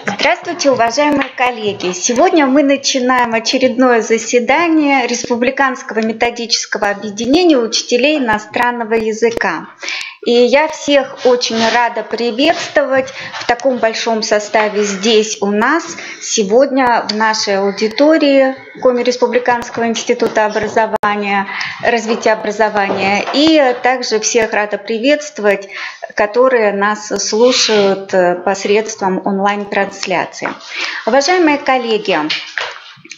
Здравствуйте, уважаемые коллеги! Сегодня мы начинаем очередное заседание Республиканского методического объединения учителей иностранного языка. И я всех очень рада приветствовать в таком большом составе здесь у нас, сегодня в нашей аудитории Коми Республиканского института образования, развития образования. И также всех рада приветствовать, которые нас слушают посредством онлайн-трансляции. Уважаемые коллеги,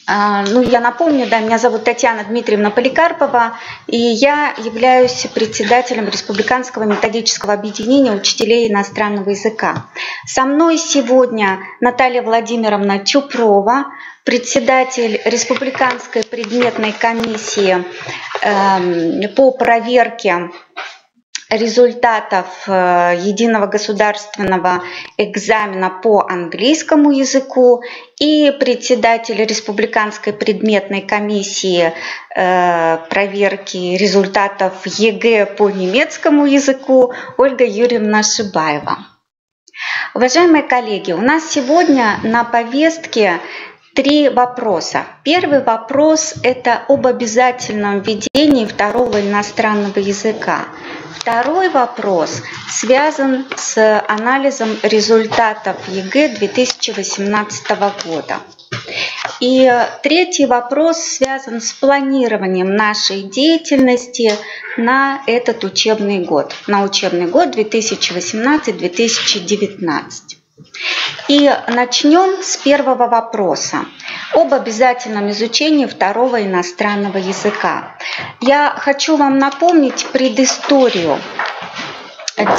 я напомню, меня зовут Татьяна Дмитриевна Поликарпова, и я являюсь председателем Республиканского методического объединения учителей иностранного языка. Со мной сегодня Наталья Владимировна Чупрова, председатель Республиканской предметной комиссии по проверке результатов единого государственного экзамена по английскому языку и председатель Республиканской предметной комиссии проверки результатов ЕГЭ по немецкому языку Ольга Юрьевна Шибаева. Уважаемые коллеги, у нас сегодня на повестке 3 вопроса. Первый вопрос – это об обязательном введении второго иностранного языка. Второй вопрос связан с анализом результатов ЕГЭ 2018 года. И третий вопрос связан с планированием нашей деятельности на этот учебный год, на учебный год 2018-2019. И начнем с первого вопроса об обязательном изучении второго иностранного языка. Я хочу вам напомнить предысторию.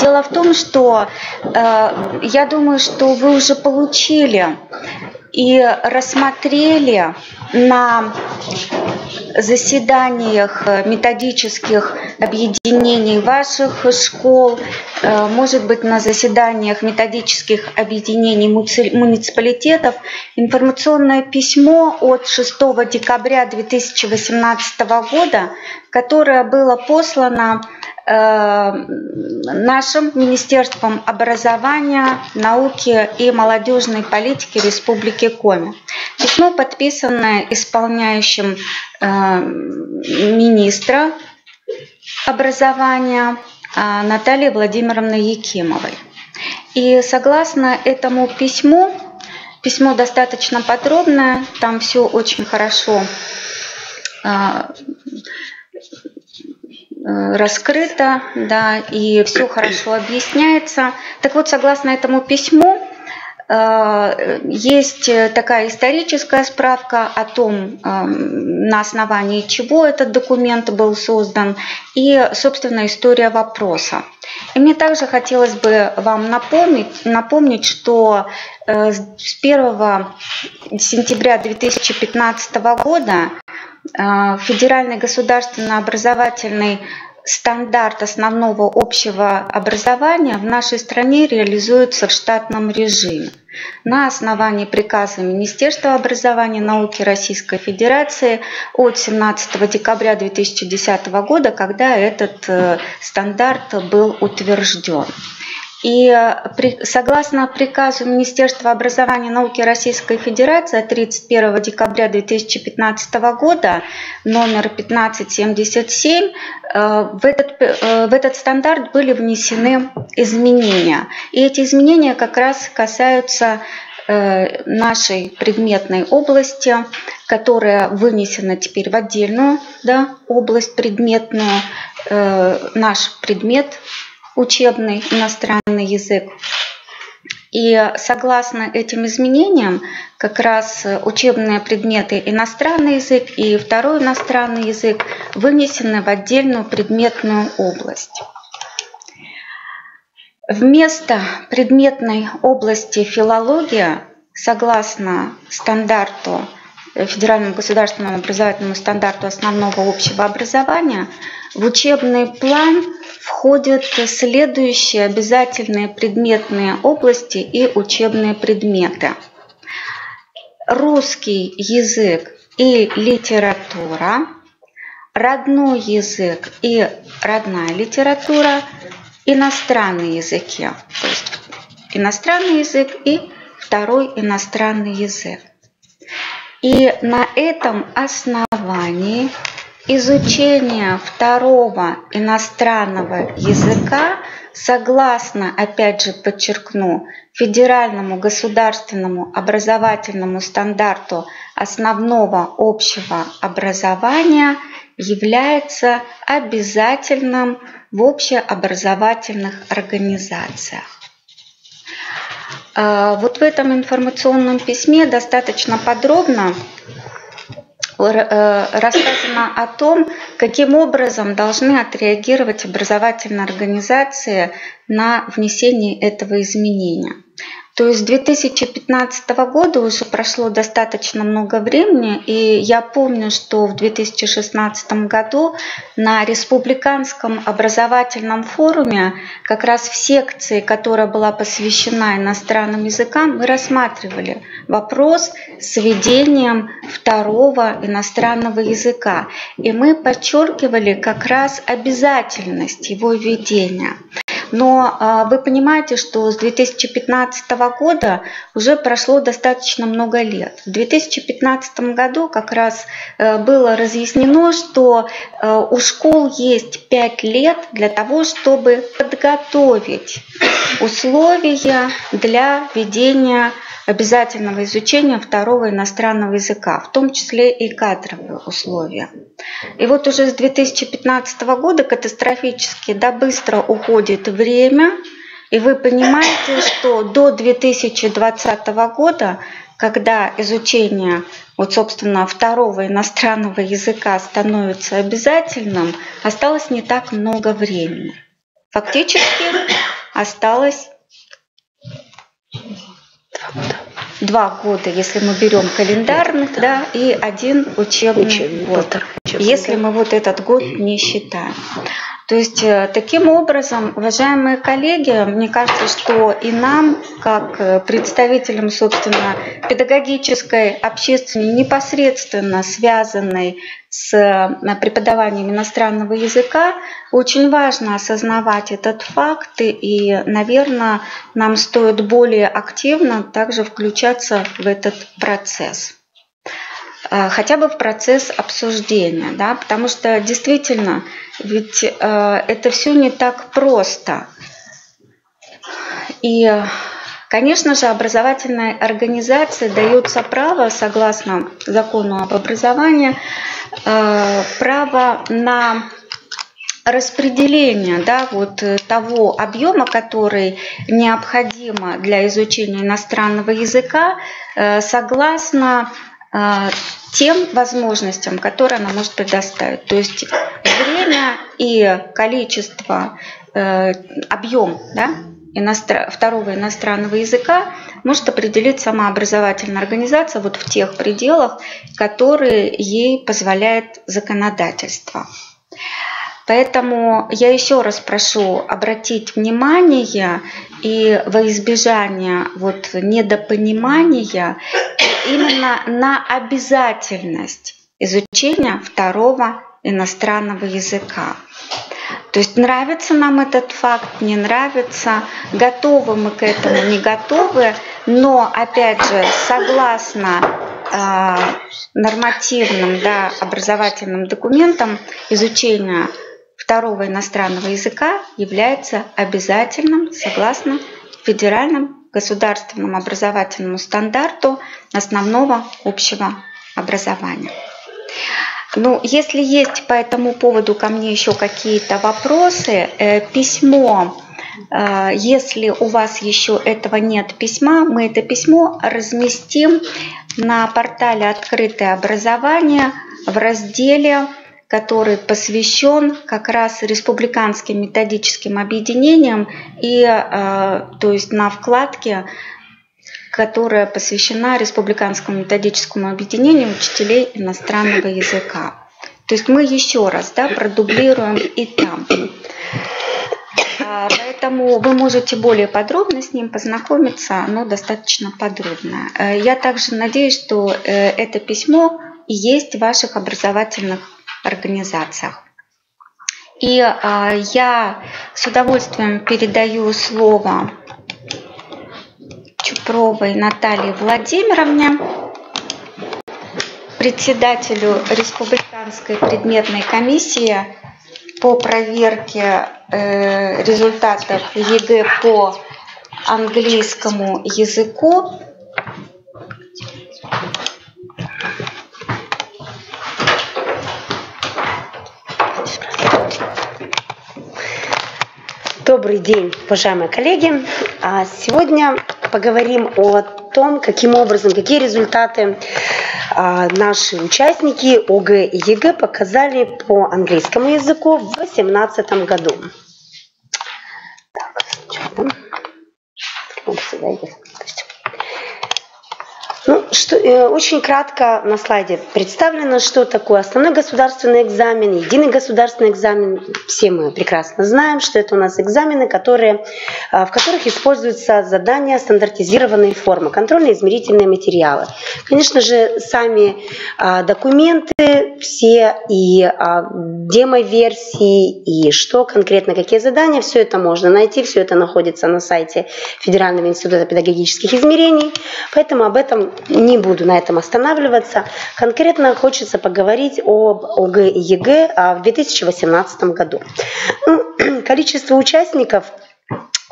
Дело в том, что я думаю, что вы уже получили и рассмотрели на заседаниях методических объединений ваших школ, может быть, на заседаниях методических объединений муниципалитетов информационное письмо от 6 декабря 2018 года, которое было послано нашим Министерством образования, науки и молодежной политики Республики Коми. Письмо, подписанное исполняющим министра образования Натальей Владимировной Якимовой. И согласно этому письмо достаточно подробное, там все очень хорошо раскрыто, и все хорошо объясняется. Так вот, согласно этому письму, есть такая историческая справка о том, на основании чего этот документ был создан, и, собственно, история вопроса. И мне также хотелось бы вам напомнить, что с 1 сентября 2015 года Федеральный государственный образовательный стандарт основного общего образования в нашей стране реализуется в штатном режиме на основании приказа Министерства образования и науки Российской Федерации от 17 декабря 2010 года, когда этот стандарт был утвержден. И согласно приказу Министерства образования и науки Российской Федерации от 31 декабря 2015 года номер 1577 в этот стандарт были внесены изменения. И эти изменения как раз касаются нашей предметной области, которая вынесена теперь в отдельную область предметную, наш предмет учебный иностранный язык. И согласно этим изменениям, как раз учебные предметы иностранный язык и второй иностранный язык вынесены в отдельную предметную область. Вместо предметной области филология, согласно стандарту, Федеральному государственному образовательному стандарту основного общего образования, в учебный план входят следующие обязательные предметные области и учебные предметы. Русский язык и литература, родной язык и родная литература, иностранные языки, то есть иностранный язык и второй иностранный язык. И на этом основании изучение второго иностранного языка, согласно, опять же подчеркну, федеральному государственному образовательному стандарту основного общего образования, является обязательным в общеобразовательных организациях. Вот в этом информационном письме достаточно подробно рассказано о том, каким образом должны отреагировать образовательные организации на внесение этого изменения. То есть с 2015 года уже прошло достаточно много времени, и я помню, что в 2016 году на Республиканском образовательном форуме как раз в секции, которая была посвящена иностранным языкам, мы рассматривали вопрос с введением второго иностранного языка. И мы подчеркивали как раз обязательность его введения. Но вы понимаете, что с 2015 года уже прошло достаточно много лет. В 2015 году как раз было разъяснено, что у школ есть 5 лет для того, чтобы подготовить условия для введения обязательного изучения второго иностранного языка, в том числе и кадровые условия. И вот уже с 2015 года катастрофически быстро уходит время, и вы понимаете, что до 2020 года, когда изучение собственно, второго иностранного языка становится обязательным, осталось не так много времени. Фактически осталось 2 года, если мы берем календарных, и 1 учебный год, если мы этот год не считаем. То есть таким образом, уважаемые коллеги, мне кажется, что и нам, как представителям, собственно, педагогической общественности, непосредственно связанной с преподаванием иностранного языка, очень важно осознавать этот факт, и, наверное, нам стоит более активно также включаться в этот процесс. Хотя бы в процесс обсуждения, потому что действительно, ведь это все не так просто. И, конечно же, образовательной организации дается право, согласно закону об образовании, право на распределение того объема, который необходимо для изучения иностранного языка, согласно тем возможностям, которые она может предоставить. То есть время и количество, объем второго иностранного языка может определить сама образовательная организация в тех пределах, которые ей позволяет законодательство. Поэтому я еще раз прошу обратить внимание и во избежание недопонимания именно на обязательность изучения второго иностранного языка. То есть нравится нам этот факт, не нравится, готовы мы к этому, не готовы, но опять же согласно нормативным образовательным документам изучение второго иностранного языка является обязательным согласно федеральному государственному образовательному стандарту основного общего образования. Если есть по этому поводу ко мне еще какие-то вопросы, письмо, если у вас еще этого нет письма, мы это письмо разместим на портале «Открытое образование» в разделе, который посвящен как раз республиканским методическим объединениям, и то есть на вкладке, которая посвящена Республиканскому методическому объединению учителей иностранного языка. То есть мы еще раз продублируем и там. Поэтому вы можете более подробно с ним познакомиться, оно достаточно подробное. Я также надеюсь, что это письмо и есть в ваших образовательных организациях. И я с удовольствием передаю слово Чупровой Наталье Владимировне, председателю Республиканской предметной комиссии по проверке результатов ЕГЭ по английскому языку. Добрый день, уважаемые коллеги. Сегодня поговорим о том, каким образом, какие результаты наши участники ОГЭ и ЕГЭ показали по английскому языку в 2018 году. Очень кратко на слайде представлено, что такое основной государственный экзамен, единый государственный экзамен. Все мы прекрасно знаем, что это у нас экзамены, в которых используются задания, стандартизированные формы, контрольно-измерительные материалы. Конечно же, сами документы, все и демо-версии, и что конкретно, какие задания, все это можно найти, все это находится на сайте Федерального института педагогических измерений, поэтому об этом не буду на этом останавливаться. Конкретно хочется поговорить об ОГЭ и ЕГЭ в 2018 году. Количество участников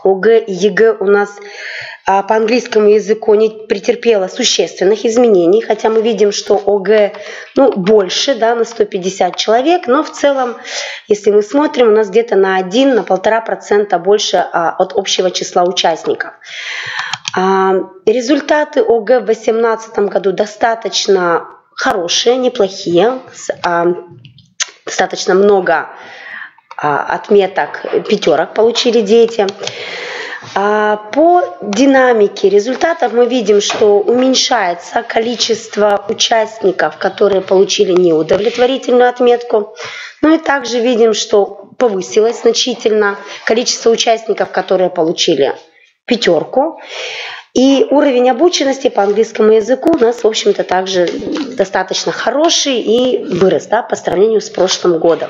ОГЭ и ЕГЭ у нас по английскому языку не претерпело существенных изменений, хотя мы видим, что ОГЭ больше, да, на 150 человек, но в целом, если мы смотрим, у нас где-то на 1–1,5% больше от общего числа участников. Результаты ОГЭ в 2018 году достаточно хорошие, неплохие, достаточно много отметок, пятерок получили дети. По динамике результатов мы видим, что уменьшается количество участников, которые получили неудовлетворительную отметку. Ну и также видим, что повысилось значительно количество участников, которые получили пятерку. И уровень обученности по английскому языку у нас, в общем-то, также достаточно хороший и вырос, да, по сравнению с прошлым годом.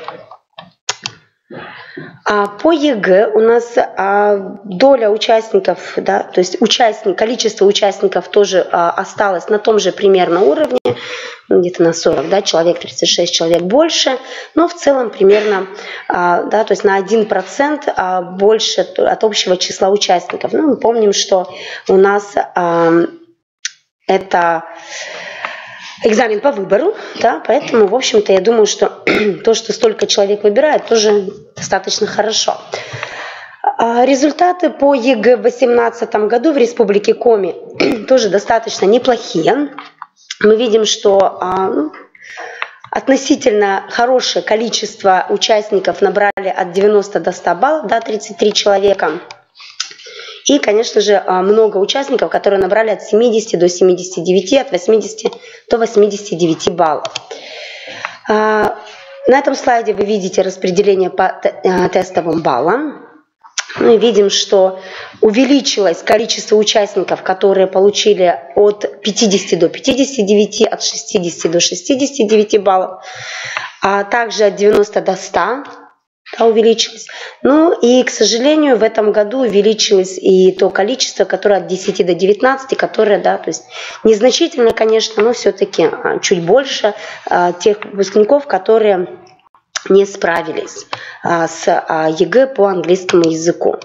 По ЕГЭ у нас доля участников, да, то есть количество участников тоже осталось на том же примерно уровне, где-то на 40, да, человек, 36 человек больше, но в целом примерно, да, то есть на 1% больше от общего числа участников. Мы помним, что у нас это экзамен по выбору, да, поэтому, в общем-то, я думаю, что то, что столько человек выбирает, тоже достаточно хорошо. Результаты по ЕГЭ в 2018 году в Республике Коми тоже достаточно неплохие. Мы видим, что относительно хорошее количество участников набрали от 90 до 100 баллов, да, 33 человека. И, конечно же, много участников, которые набрали от 70 до 79, от 80 до 89 баллов. На этом слайде вы видите распределение по тестовым баллам. Мы видим, что увеличилось количество участников, которые получили от 50 до 59, от 60 до 69 баллов, а также от 90 до 100. Увеличилось. И, к сожалению, в этом году увеличилось и то количество, которое от 10 до 19, которое, да, то есть незначительно, конечно, но все-таки чуть больше тех выпускников, которые не справились с ЕГЭ по английскому языку.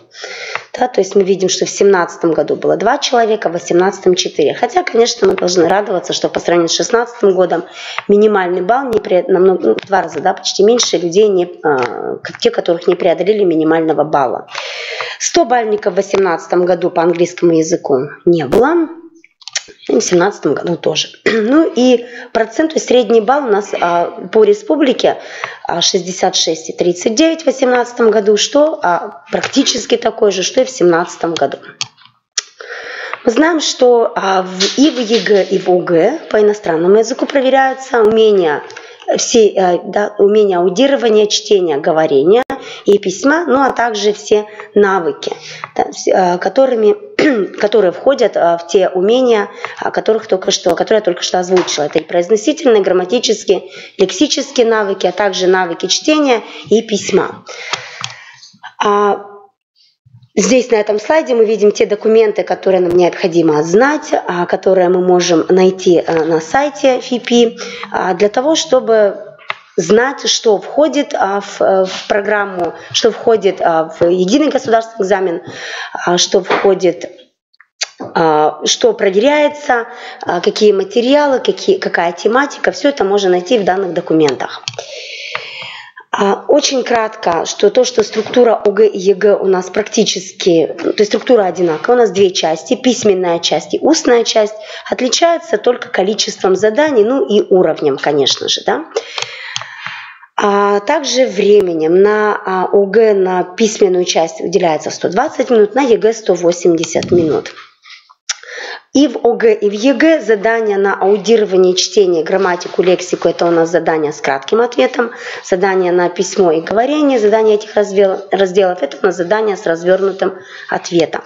Да, то есть мы видим, что в 2017 году было 2 человека, в 2018 4. Хотя, конечно, мы должны радоваться, что по сравнению с 2016 годом минимальный балл намного, в 2 раза, да, почти меньше людей, те, которых не преодолели минимального балла. 100 бальников в 2018 году по английскому языку не было. В 2017 году тоже. И процент, то есть средний балл у нас по республике 66,39 в 2018 году, что практически такой же, что и в 2017 году. Мы знаем, что и в ЕГЭ, и в ОГЭ по иностранному языку проверяются умения все умения аудирования, чтения, говорения и письма, ну а также все навыки, которые входят в те умения, которые я только что озвучила. Это и произносительные, грамматические, лексические навыки, а также навыки чтения и письма. Здесь на этом слайде мы видим те документы, которые нам необходимо знать, которые мы можем найти на сайте ФИПИ, для того, чтобы знать, что входит в программу, что входит в единый государственный экзамен, что входит, что проверяется, какие материалы, какая тематика. Все это можно найти в данных документах. Очень кратко, что структура ОГЭ и ЕГЭ у нас практически, то есть структура одинаковая, у нас две части, письменная часть и устная часть, отличаются только количеством заданий, ну и уровнем, конечно же, да. Также временем на ОГЭ на письменную часть уделяется 120 минут, на ЕГЭ 180 минут. И в ОГЭ, и в ЕГЭ задания на аудирование, чтение, грамматику, лексику – это у нас задания с кратким ответом, задания на письмо и говорение, задания этих разделов – это у нас задания с развернутым ответом.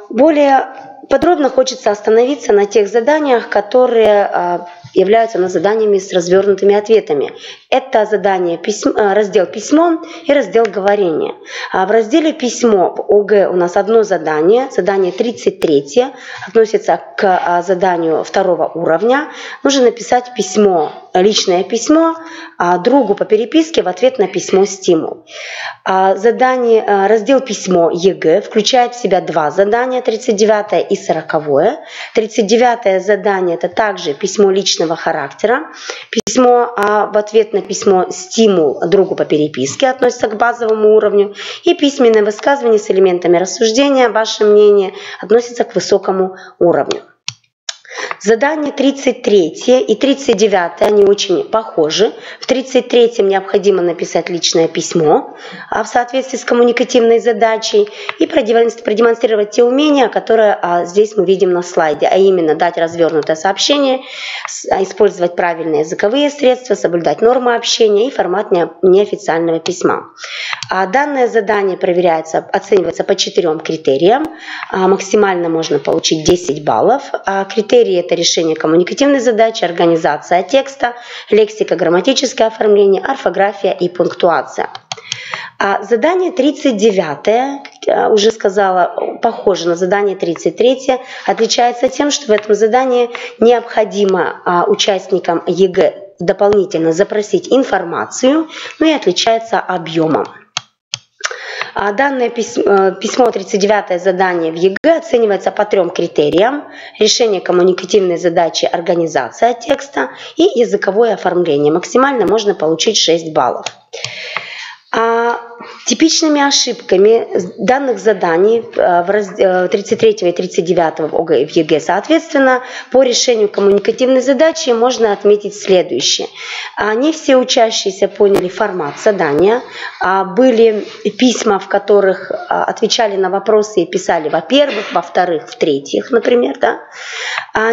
Более подробно хочется остановиться на тех заданиях, которые являются у нас заданиями с развернутыми ответами. Это задание раздел «Письмо» и раздел «Говорение». В разделе «Письмо» в ОГЭ у нас одно задание 33, относится к заданию 2 уровня. Нужно написать письмо, личное письмо другу по переписке в ответ на письмо-стимул. Раздел «Письмо» ЕГЭ включает в себя 2 задания, 39 и 40. 39 задание – это также письмо личного характера. Письмо в ответ на письмо-стимул другу по переписке относится к базовому уровню. И письменное высказывание с элементами рассуждения, ваше мнение, относится к высокому уровню. Задания 33 и 39, они очень похожи. В 33-м необходимо написать личное письмо в соответствии с коммуникативной задачей и продемонстрировать те умения, которые здесь мы видим на слайде, а именно дать развернутое сообщение, использовать правильные языковые средства, соблюдать нормы общения и формат неофициального письма. Данное задание оценивается по 4 критериям. Максимально можно получить 10 баллов. Критерии – это решение коммуникативной задачи, организация текста, лексика, грамматическое оформление, орфография и пунктуация. Задание 39, уже сказала, похоже на задание 33, отличается тем, что в этом задании необходимо участникам ЕГЭ дополнительно запросить информацию, ну и отличается объемом. Данное письмо 39 задание в ЕГЭ оценивается по 3 критериям: решение коммуникативной задачи, организация текста и языковое оформление. Максимально можно получить 6 баллов. Типичными ошибками данных заданий в 33 и 39 в ОГЭ и в ЕГЭ, соответственно, по решению коммуникативной задачи можно отметить следующее. Не все учащиеся поняли формат задания. Были письма, в которых отвечали на вопросы и писали во-первых, во-вторых, в-третьих, например. Да?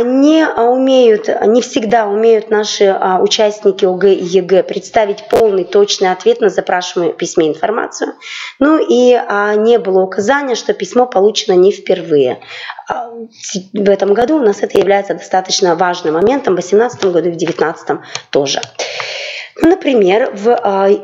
Не всегда умеют наши участники ОГЭ и ЕГЭ представить полный, точный ответ на запрашиваемую в письме информацию. Ну и не было указания, что письмо получено не впервые. В этом году у нас это является достаточно важным моментом, в 2018 году и в 2019 тоже. Например, в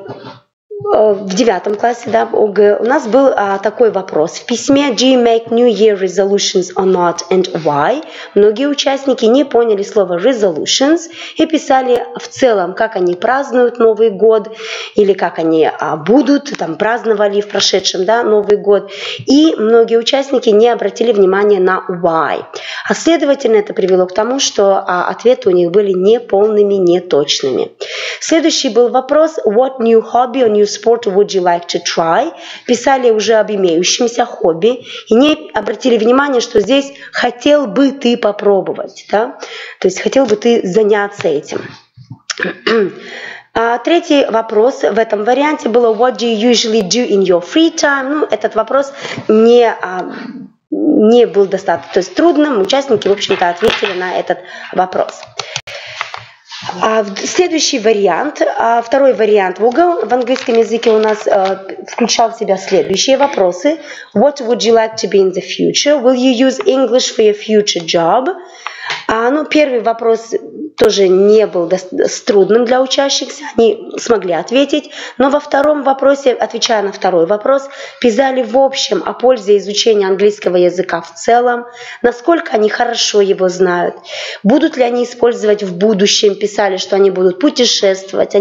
9 классе, да, в ОГЭ у нас был такой вопрос в письме: Do you make New Year resolutions or not and why? Многие участники не поняли слово resolutions и писали в целом, как они празднуют Новый год или как они будут, там, праздновали в прошедшем, да, Новый год. И многие участники не обратили внимания на why. А следовательно, это привело к тому, что ответы у них были неполными, неточными. Следующий был вопрос: What new hobby or new sport would you like to try? Писали уже об имеющемся хобби и не обратили внимание, что здесь хотел бы ты попробовать, да? То есть хотел бы ты заняться этим. Третий вопрос в этом варианте было: What do you usually do in your free time? Ну, этот вопрос не был достаточно трудным. Участники, в общем-то, ответили на этот вопрос. Следующий вариант, второй вариант в английском языке у нас включал в себя следующие вопросы. What would you like to be in the future? Will you use English for your future job? Первый вопрос тоже не был трудным для учащихся, они смогли ответить, но во втором вопросе, отвечая на второй вопрос, писали в общем о пользе изучения английского языка в целом, насколько они хорошо его знают, будут ли они использовать в будущем, писали, что они будут путешествовать,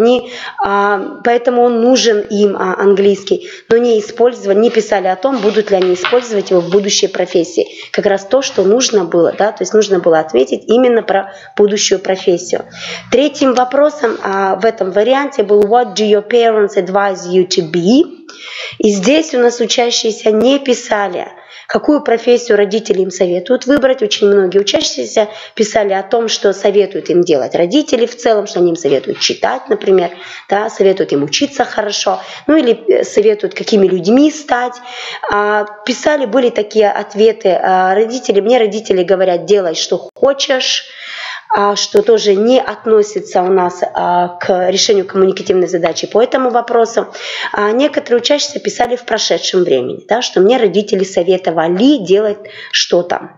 поэтому он нужен им английский, но не писали о том, будут ли они использовать его в будущей профессии. Как раз то, что нужно было, да, то есть нужно было ответить именно про будущую профессию. Третьим вопросом в этом варианте был What do your parents advise you to be? И здесь у нас учащиеся не писали, какую профессию родители им советуют выбрать. Очень многие учащиеся писали о том, что советуют им делать родители в целом, что они им советуют читать, например, да, советуют им учиться хорошо, или советуют, какими людьми стать. Были такие ответы мне родители говорят, делай, что хочешь, что тоже не относится у нас к решению коммуникативной задачи по этому вопросу. Некоторые учащиеся писали в прошедшем времени, да, что мне родители советовали делать что-то.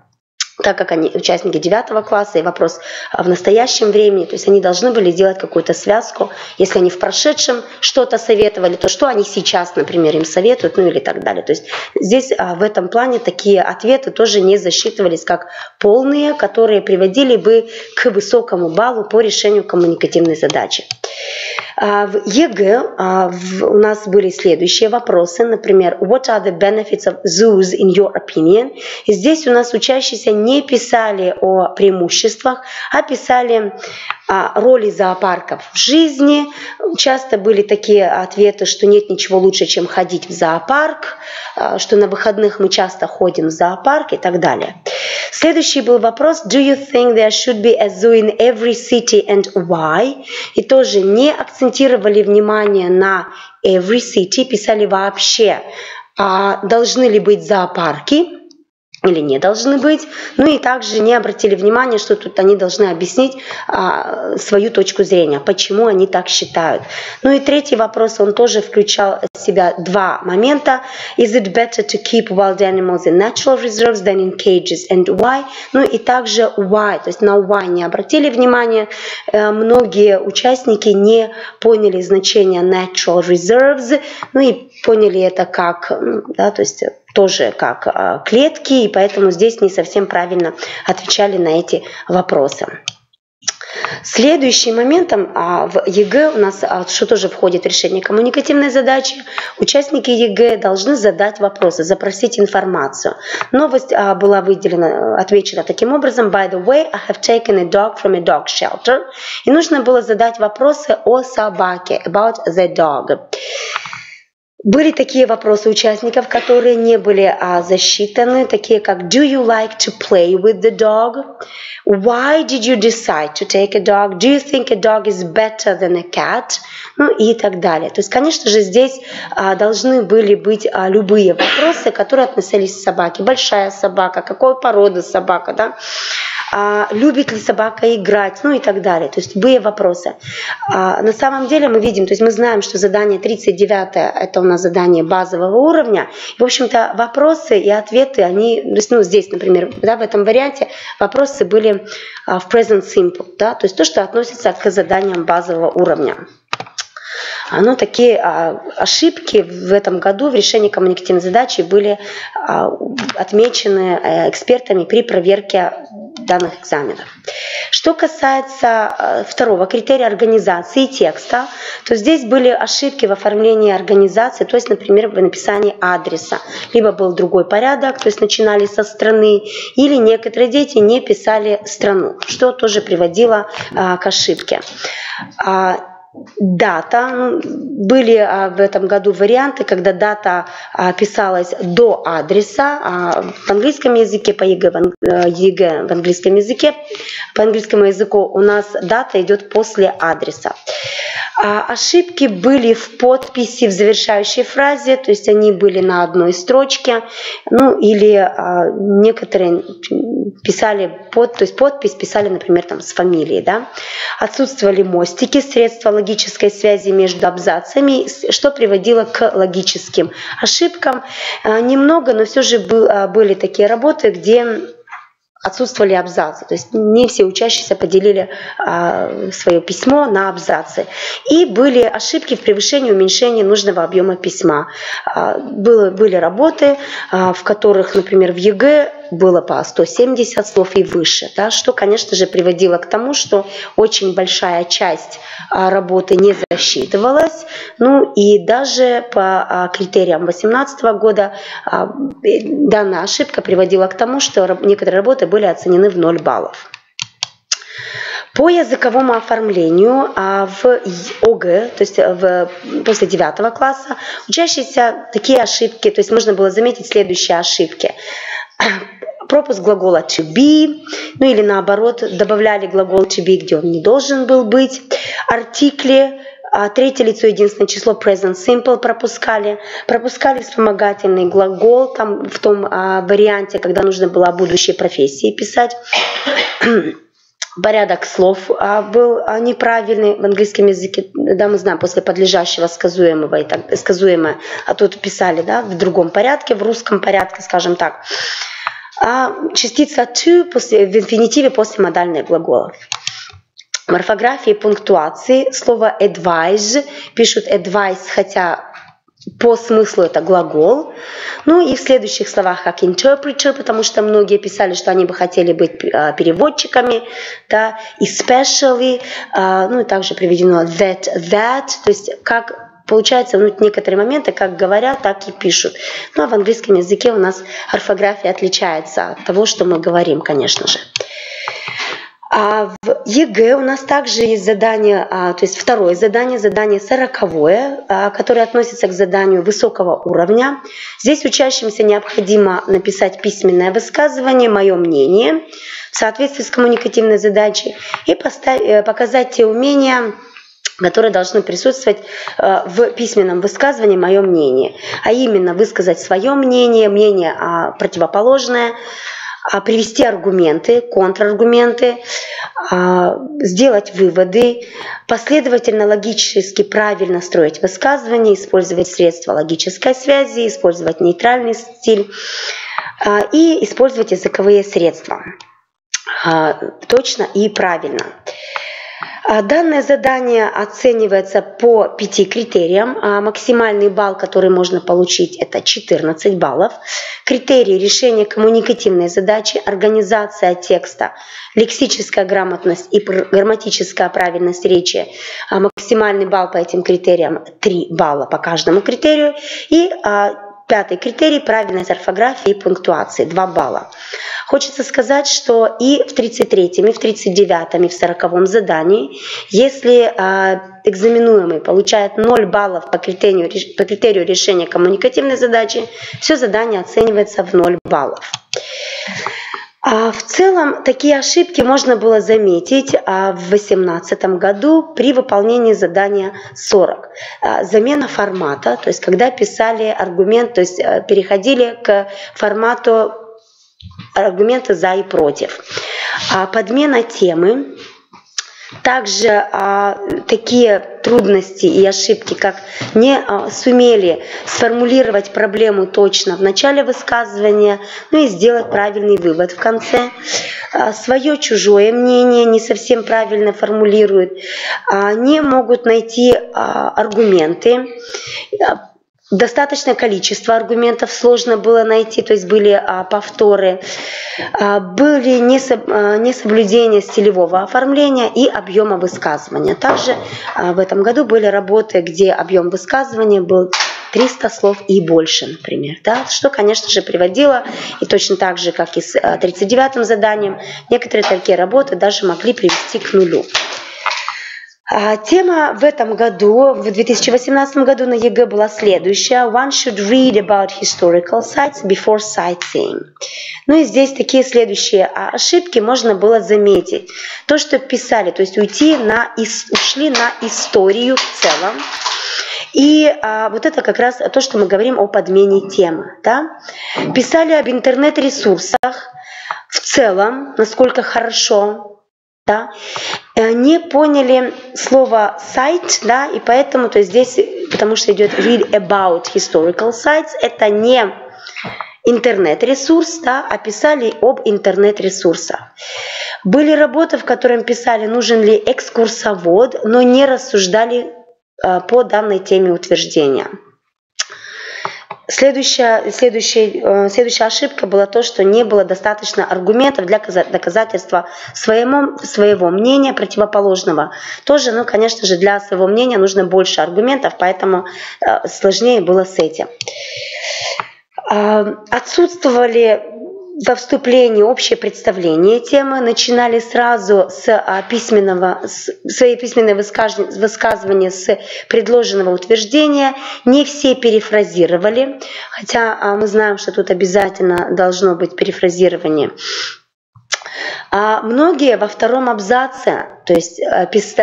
Так как они участники 9 класса, и вопрос в настоящем времени, то есть они должны были делать какую-то связку. Если они в прошедшем что-то советовали, то что они сейчас, например, им советуют, или так далее. То есть здесь в этом плане такие ответы тоже не засчитывались как полные, которые приводили бы к высокому баллу по решению коммуникативной задачи. В ЕГЭ у нас были следующие вопросы, например, What are the benefits of zoos in your opinion? И здесь у нас учащиеся не писали о преимуществах, а писали роли зоопарков в жизни. Часто были такие ответы, что нет ничего лучше, чем ходить в зоопарк, что на выходных мы часто ходим в зоопарк и так далее. Следующий был вопрос Do you think there should be a zoo in every city and why? И тоже не акцентировали внимание на every city, писали вообще, должны ли быть зоопарки или не должны быть, и также не обратили внимания, что тут они должны объяснить свою точку зрения, почему они так считают. И третий вопрос, он тоже включал в себя два момента. Is it better to keep wild animals in natural reserves than in cages and why? И также why, то есть на why не обратили внимания. Многие участники не поняли значение natural reserves, и поняли это как, да, то есть тоже как клетки, и поэтому здесь не совсем правильно отвечали на эти вопросы. Следующим моментом в ЕГЭ у нас, что тоже входит в решение коммуникативной задачи, участники ЕГЭ должны задать вопросы, запросить информацию. Новость была отвечена таким образом: By the way, I have taken a dog from a dog shelter. И нужно было задать вопросы о собаке, about the dog. Были такие вопросы участников, которые не были засчитаны, такие как Do you like to play with the dog? Why did you decide to take a dog? Do you think a dog is better than a cat? И так далее. То есть, конечно же, здесь должны были быть любые вопросы, которые относились к собаке. Большая собака, какой породы собака, да? Любит ли собака играть, и так далее. То есть любые вопросы. На самом деле мы видим, то есть мы знаем, что задание 39 это у нас задание базового уровня. И, в общем-то, вопросы и ответы, они, здесь, например, да, в этом варианте вопросы были в present simple, да, то есть то, что относится к заданиям базового уровня. Такие ошибки в этом году в решении коммуникативной задачи были отмечены экспертами при проверке данных экзаменов. Что касается второго критерия организации текста, то здесь были ошибки в оформлении организации, то есть, например, в написании адреса. Либо был другой порядок, то есть начинали со страны, или некоторые дети не писали страну, что тоже приводило к ошибке. Дата. Были в этом году варианты, когда дата писалась до адреса. В английском языке, по ЕГЭ в английском языке, по английскому языку у нас дата идет после адреса. Ошибки были в подписи в завершающей фразе, то есть они были на одной строчке, ну или некоторые писали то есть подпись писали, например, там с фамилией, да. Отсутствовали мостики, средства логической связи между абзацами, что приводило к логическим ошибкам. Немного, но все же были такие работы, где отсутствовали абзацы, то есть не все учащиеся поделили свое письмо на абзацы. И были ошибки в превышении, уменьшении нужного объема письма. Были работы, в которых, например, в ЕГЭ было по 170 слов и выше, да, что, конечно же, приводило к тому, что очень большая часть работы не засчитывалась. Ну и даже по критериям 2018 года данная ошибка приводила к тому, что некоторые работы были оценены в 0 баллов. По языковому оформлению в ОГЭ, то есть после 9 класса, учащиеся такие ошибки, то есть можно было заметить следующие ошибки. Пропуск глагола to be, ну или наоборот, добавляли глагол to be, где он не должен был быть. Артикли, третье лицо, единственное число, present simple пропускали вспомогательный глагол там, в том варианте, когда нужно было о будущей профессии писать. Порядок слов был неправильный в английском языке, да, мы знаем, после подлежащего сказуемого и так сказуемое, а тут писали, да, в другом порядке, в русском порядке, скажем так. Частица to в инфинитиве после модальных глаголов. В орфографии и пунктуации слово advise пишут advice, хотя по смыслу это глагол. Ну и в следующих словах как interpreter, потому что многие писали, что они бы хотели быть переводчиками, да, especially, ну и также приведено that, то есть как получается, ну, некоторые моменты как говорят, так и пишут. Ну а в английском языке у нас орфография отличается от того, что мы говорим, конечно же. В ЕГЭ у нас также есть задание, то есть второе задание 40-е, которое относится к заданию высокого уровня. Здесь учащимся необходимо написать письменное высказывание, мое мнение, в соответствии с коммуникативной задачей, и показать те умения, которые должны присутствовать в письменном высказывании «Мое мнение», а именно высказать свое мнение, мнение противоположное, привести аргументы, контраргументы, сделать выводы, последовательно, логически правильно строить высказывание, использовать средства логической связи, использовать нейтральный стиль и использовать языковые средства точно и правильно. Данное задание оценивается по 5 критериям. Максимальный балл, который можно получить, это 14 баллов. Критерии решения коммуникативной задачи, организация текста, лексическая грамотность и грамматическая правильность речи. Максимальный балл по этим критериям 3 балла по каждому критерию. И 5-й критерий – правильность орфографии и пунктуации, 2 балла. Хочется сказать, что и в 33-м, и в 39-м, и в 40-м задании, если экзаменуемый получает 0 баллов по критерию решения коммуникативной задачи, все задание оценивается в 0 баллов. В целом, такие ошибки можно было заметить в 2018 году при выполнении задания 40. Замена формата, то есть когда писали аргумент, то есть переходили к формату аргумента «за» и «против». Подмена темы. Также такие трудности и ошибки, как не сумели сформулировать проблему точно в начале высказывания, ну и сделать правильный вывод в конце. Свое чужое мнение не совсем правильно формулируют, не могут найти аргументы. Достаточное количество аргументов сложно было найти, то есть были повторы, были несоблюдение стилевого оформления и объема высказывания. Также в этом году были работы, где объем высказывания был 300 слов и больше, например, да, что, конечно же, приводило, и точно так же, как и с 39-м заданием, некоторые такие работы даже могли привести к нулю. Тема в этом году, в 2018 году на ЕГЭ была следующая. One should read about historical sites before sightseeing. Ну и здесь такие следующие ошибки можно было заметить. То, что писали, то есть ушли на историю в целом. И вот это как раз то, что мы говорим о подмене темы. Да? Писали об интернет-ресурсах в целом, насколько хорошо. Да, не поняли слово сайт, да, и поэтому, то есть здесь, потому что идет read about historical sites, это не интернет-ресурс, да, а писали об интернет-ресурсах. Были работы, в которых писали, нужен ли экскурсовод, но не рассуждали по данной теме утверждения. Следующая ошибка была то, что не было достаточно аргументов для доказательства своего мнения противоположного. Тоже, ну, конечно же, для своего мнения нужно больше аргументов, поэтому сложнее было с этим. Отсутствовали во вступлении общее представление темы, начинали сразу с свои письменные высказывания с предложенного утверждения, не все перефразировали, хотя мы знаем, что тут обязательно должно быть перефразирование. А многие во втором абзаце, то есть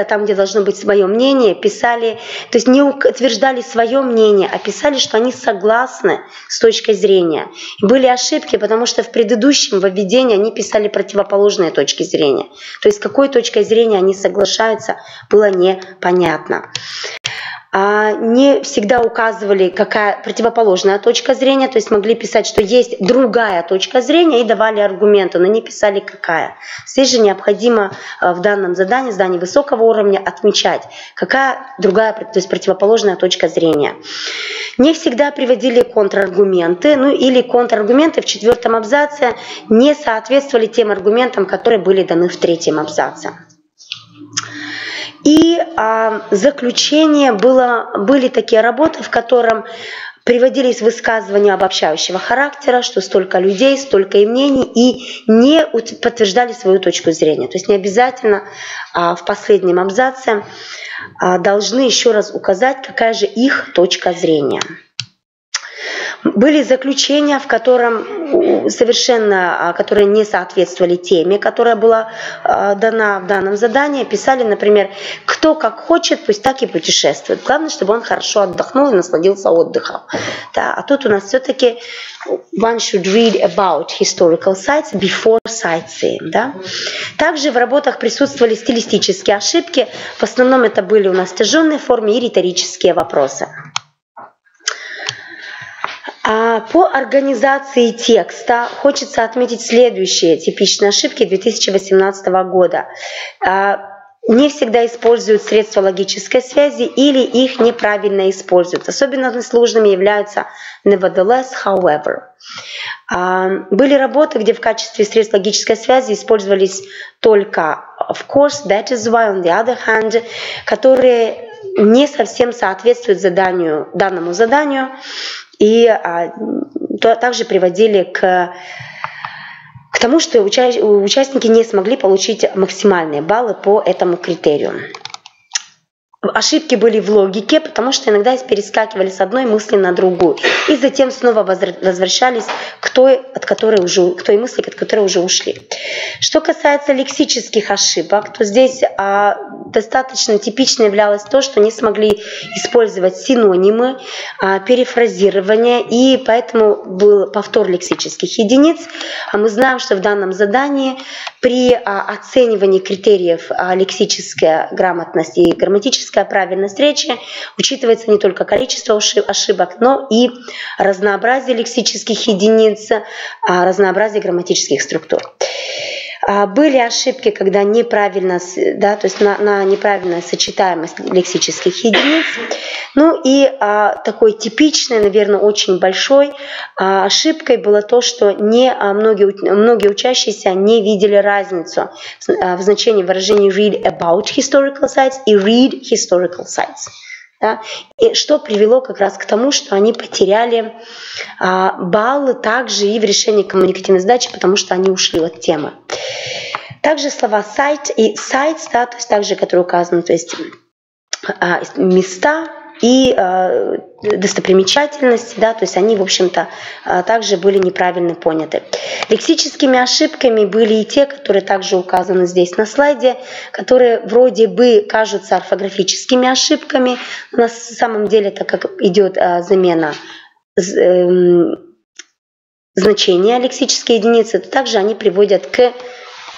там, где должно быть свое мнение, писали, то есть не утверждали свое мнение, а писали, что они согласны с точкой зрения. И были ошибки, потому что в предыдущем введении они писали противоположные точки зрения. То есть с какой точкой зрения они соглашаются, было непонятно. Не всегда указывали, какая противоположная точка зрения, то есть могли писать, что есть другая точка зрения и давали аргументы, но не писали какая. Здесь же необходимо в данном задании высокого уровня отмечать, какая другая, то есть противоположная точка зрения. Не всегда приводили контраргументы, ну или контраргументы в 4 абзаце не соответствовали тем аргументам, которые были даны в 3 абзаце. И заключение были такие работы, в котором приводились высказывания обобщающего характера, что столько людей, столько и мнений, и не подтверждали свою точку зрения. То есть не обязательно в последнем абзаце должны еще раз указать, какая же их точка зрения. Были заключения, которые не соответствовали теме, которая была дана в данном задании. Писали, например, кто как хочет, пусть так и путешествует. Главное, чтобы он хорошо отдохнул и насладился отдыхом. Да, а тут у нас все-таки one should read about historical sites before sightseeing. Да? Также в работах присутствовали стилистические ошибки. В основном это были у нас в сложной форме и риторические вопросы. По организации текста хочется отметить следующие типичные ошибки 2018 года. Не всегда используют средства логической связи или их неправильно используют. Особенно сложными являются nevertheless, however. Были работы, где в качестве средств логической связи использовались только of course, that is why, on the other hand, которые не совсем соответствуют данному заданию. И также приводили к тому, что участники не смогли получить максимальные баллы по этому критерию. Ошибки были в логике, потому что иногда перескакивали с одной мысли на другую. И затем снова возвращались к той мысли, от которой уже ушли. Что касается лексических ошибок, то здесь достаточно типично являлось то, что не смогли использовать синонимы, перефразирование, и поэтому был повтор лексических единиц. Мы знаем, что в данном задании при оценивании критериев лексическая грамотность и грамматическая правильность речи учитывается не только количество ошибок, но и разнообразие лексических единиц, разнообразие грамматических структур. Были ошибки, когда неправильно, да, то есть на неправильную сочетаемость лексических единиц. Ну и такой типичной, наверное, очень большой ошибкой было то, что многие учащиеся не видели разницу в значении выражений read about historical sites и read historical sites. Да? И что привело как раз к тому, что они потеряли баллы также и в решении коммуникативной задачи, потому что они ушли от темы. Также слова site и sites, да, то есть также, которые указаны, то есть места и достопримечательности, да, то есть они, в общем-то, также были неправильно поняты. Лексическими ошибками были и те, которые также указаны здесь на слайде, которые вроде бы кажутся орфографическими ошибками, но на самом деле, так как идет замена значения лексической единицы, то также они приводят к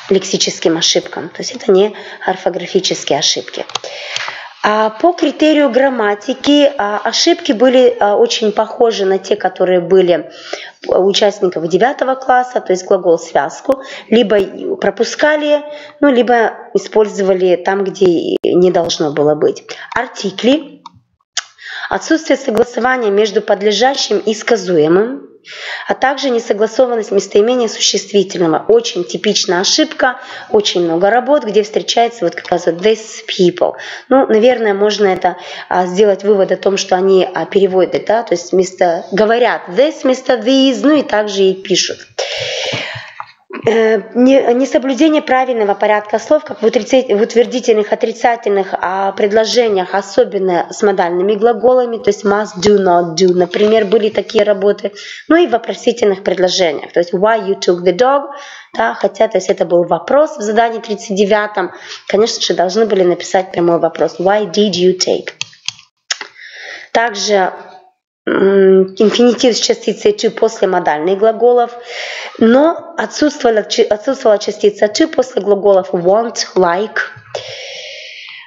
лексическим ошибкам, то есть это не орфографические ошибки. По критерию грамматики ошибки были очень похожи на те, которые были у участников 9 класса, то есть глагол-связку, либо пропускали, ну, либо использовали там, где не должно было быть. Артикли, отсутствие согласования между подлежащим и сказуемым, а также несогласованность местоимения существительного. Очень типичная ошибка, очень много работ, где встречается вот как раз вот these people. Ну, наверное, можно это сделать вывод о том, что они переводят, да, то есть говорят this вместо these, ну и также и пишут. Несоблюдение правильного порядка слов, как в утвердительных, отрицательных предложениях, особенно с модальными глаголами, то есть must, do, not, do, например, были такие работы. Ну и в вопросительных предложениях, то есть why you took the dog, да, хотя то есть это был вопрос в задании 39, конечно же, должны были написать прямой вопрос why did you take. Также инфинитив с частицей to после модальных глаголов, но отсутствовала частица to после глаголов want, like.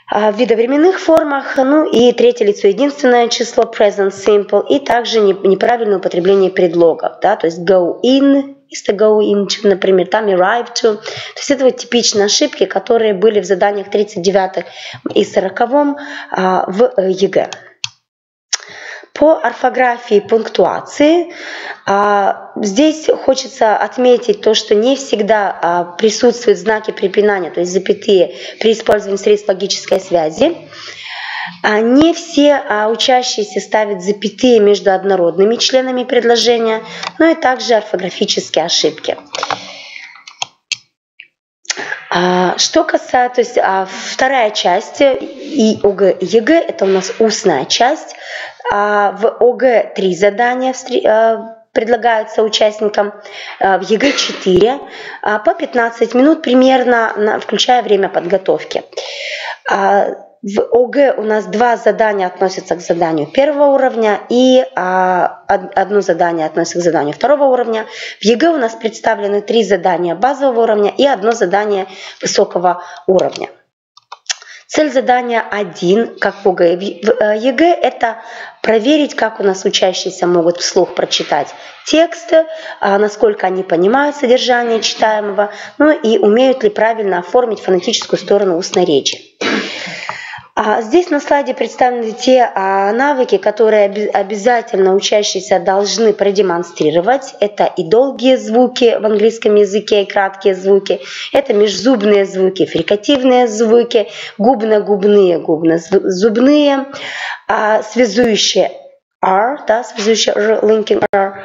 В видовременных формах, ну и третье лицо единственное число present simple, и также неправильное употребление предлогов, да, то есть go in вместо go into, например, там arrive to. То есть это вот типичные ошибки, которые были в заданиях 39 и 40 в ЕГЭ. По орфографии и пунктуации здесь хочется отметить то, что не всегда присутствуют знаки препинания, то есть запятые, при использовании средств логической связи. Не все учащиеся ставят запятые между однородными членами предложения, но и также орфографические ошибки. Что касается, то есть вторая часть и ОГЭ и ЕГЭ, это у нас устная часть. В ОГЭ 3 задания предлагаются участникам, в ЕГЭ 4, по 15 минут примерно, включая время подготовки. В ОГЭ у нас 2 задания относятся к заданию 1-го уровня и одно задание относится к заданию 2-го уровня. В ЕГЭ у нас представлены 3 задания базового уровня и одно задание высокого уровня. Цель задания 1, как в ОГЭ и в ЕГЭ, это проверить, как у нас учащиеся могут вслух прочитать тексты, насколько они понимают содержание читаемого, ну и умеют ли правильно оформить фонетическую сторону устной речи. Здесь на слайде представлены те навыки, которые обязательно учащиеся должны продемонстрировать. Это и долгие звуки в английском языке, и краткие звуки. Это межзубные звуки, фрикативные звуки, губно-губные, губно-зубные, связующие R, да, связующие R, linking R.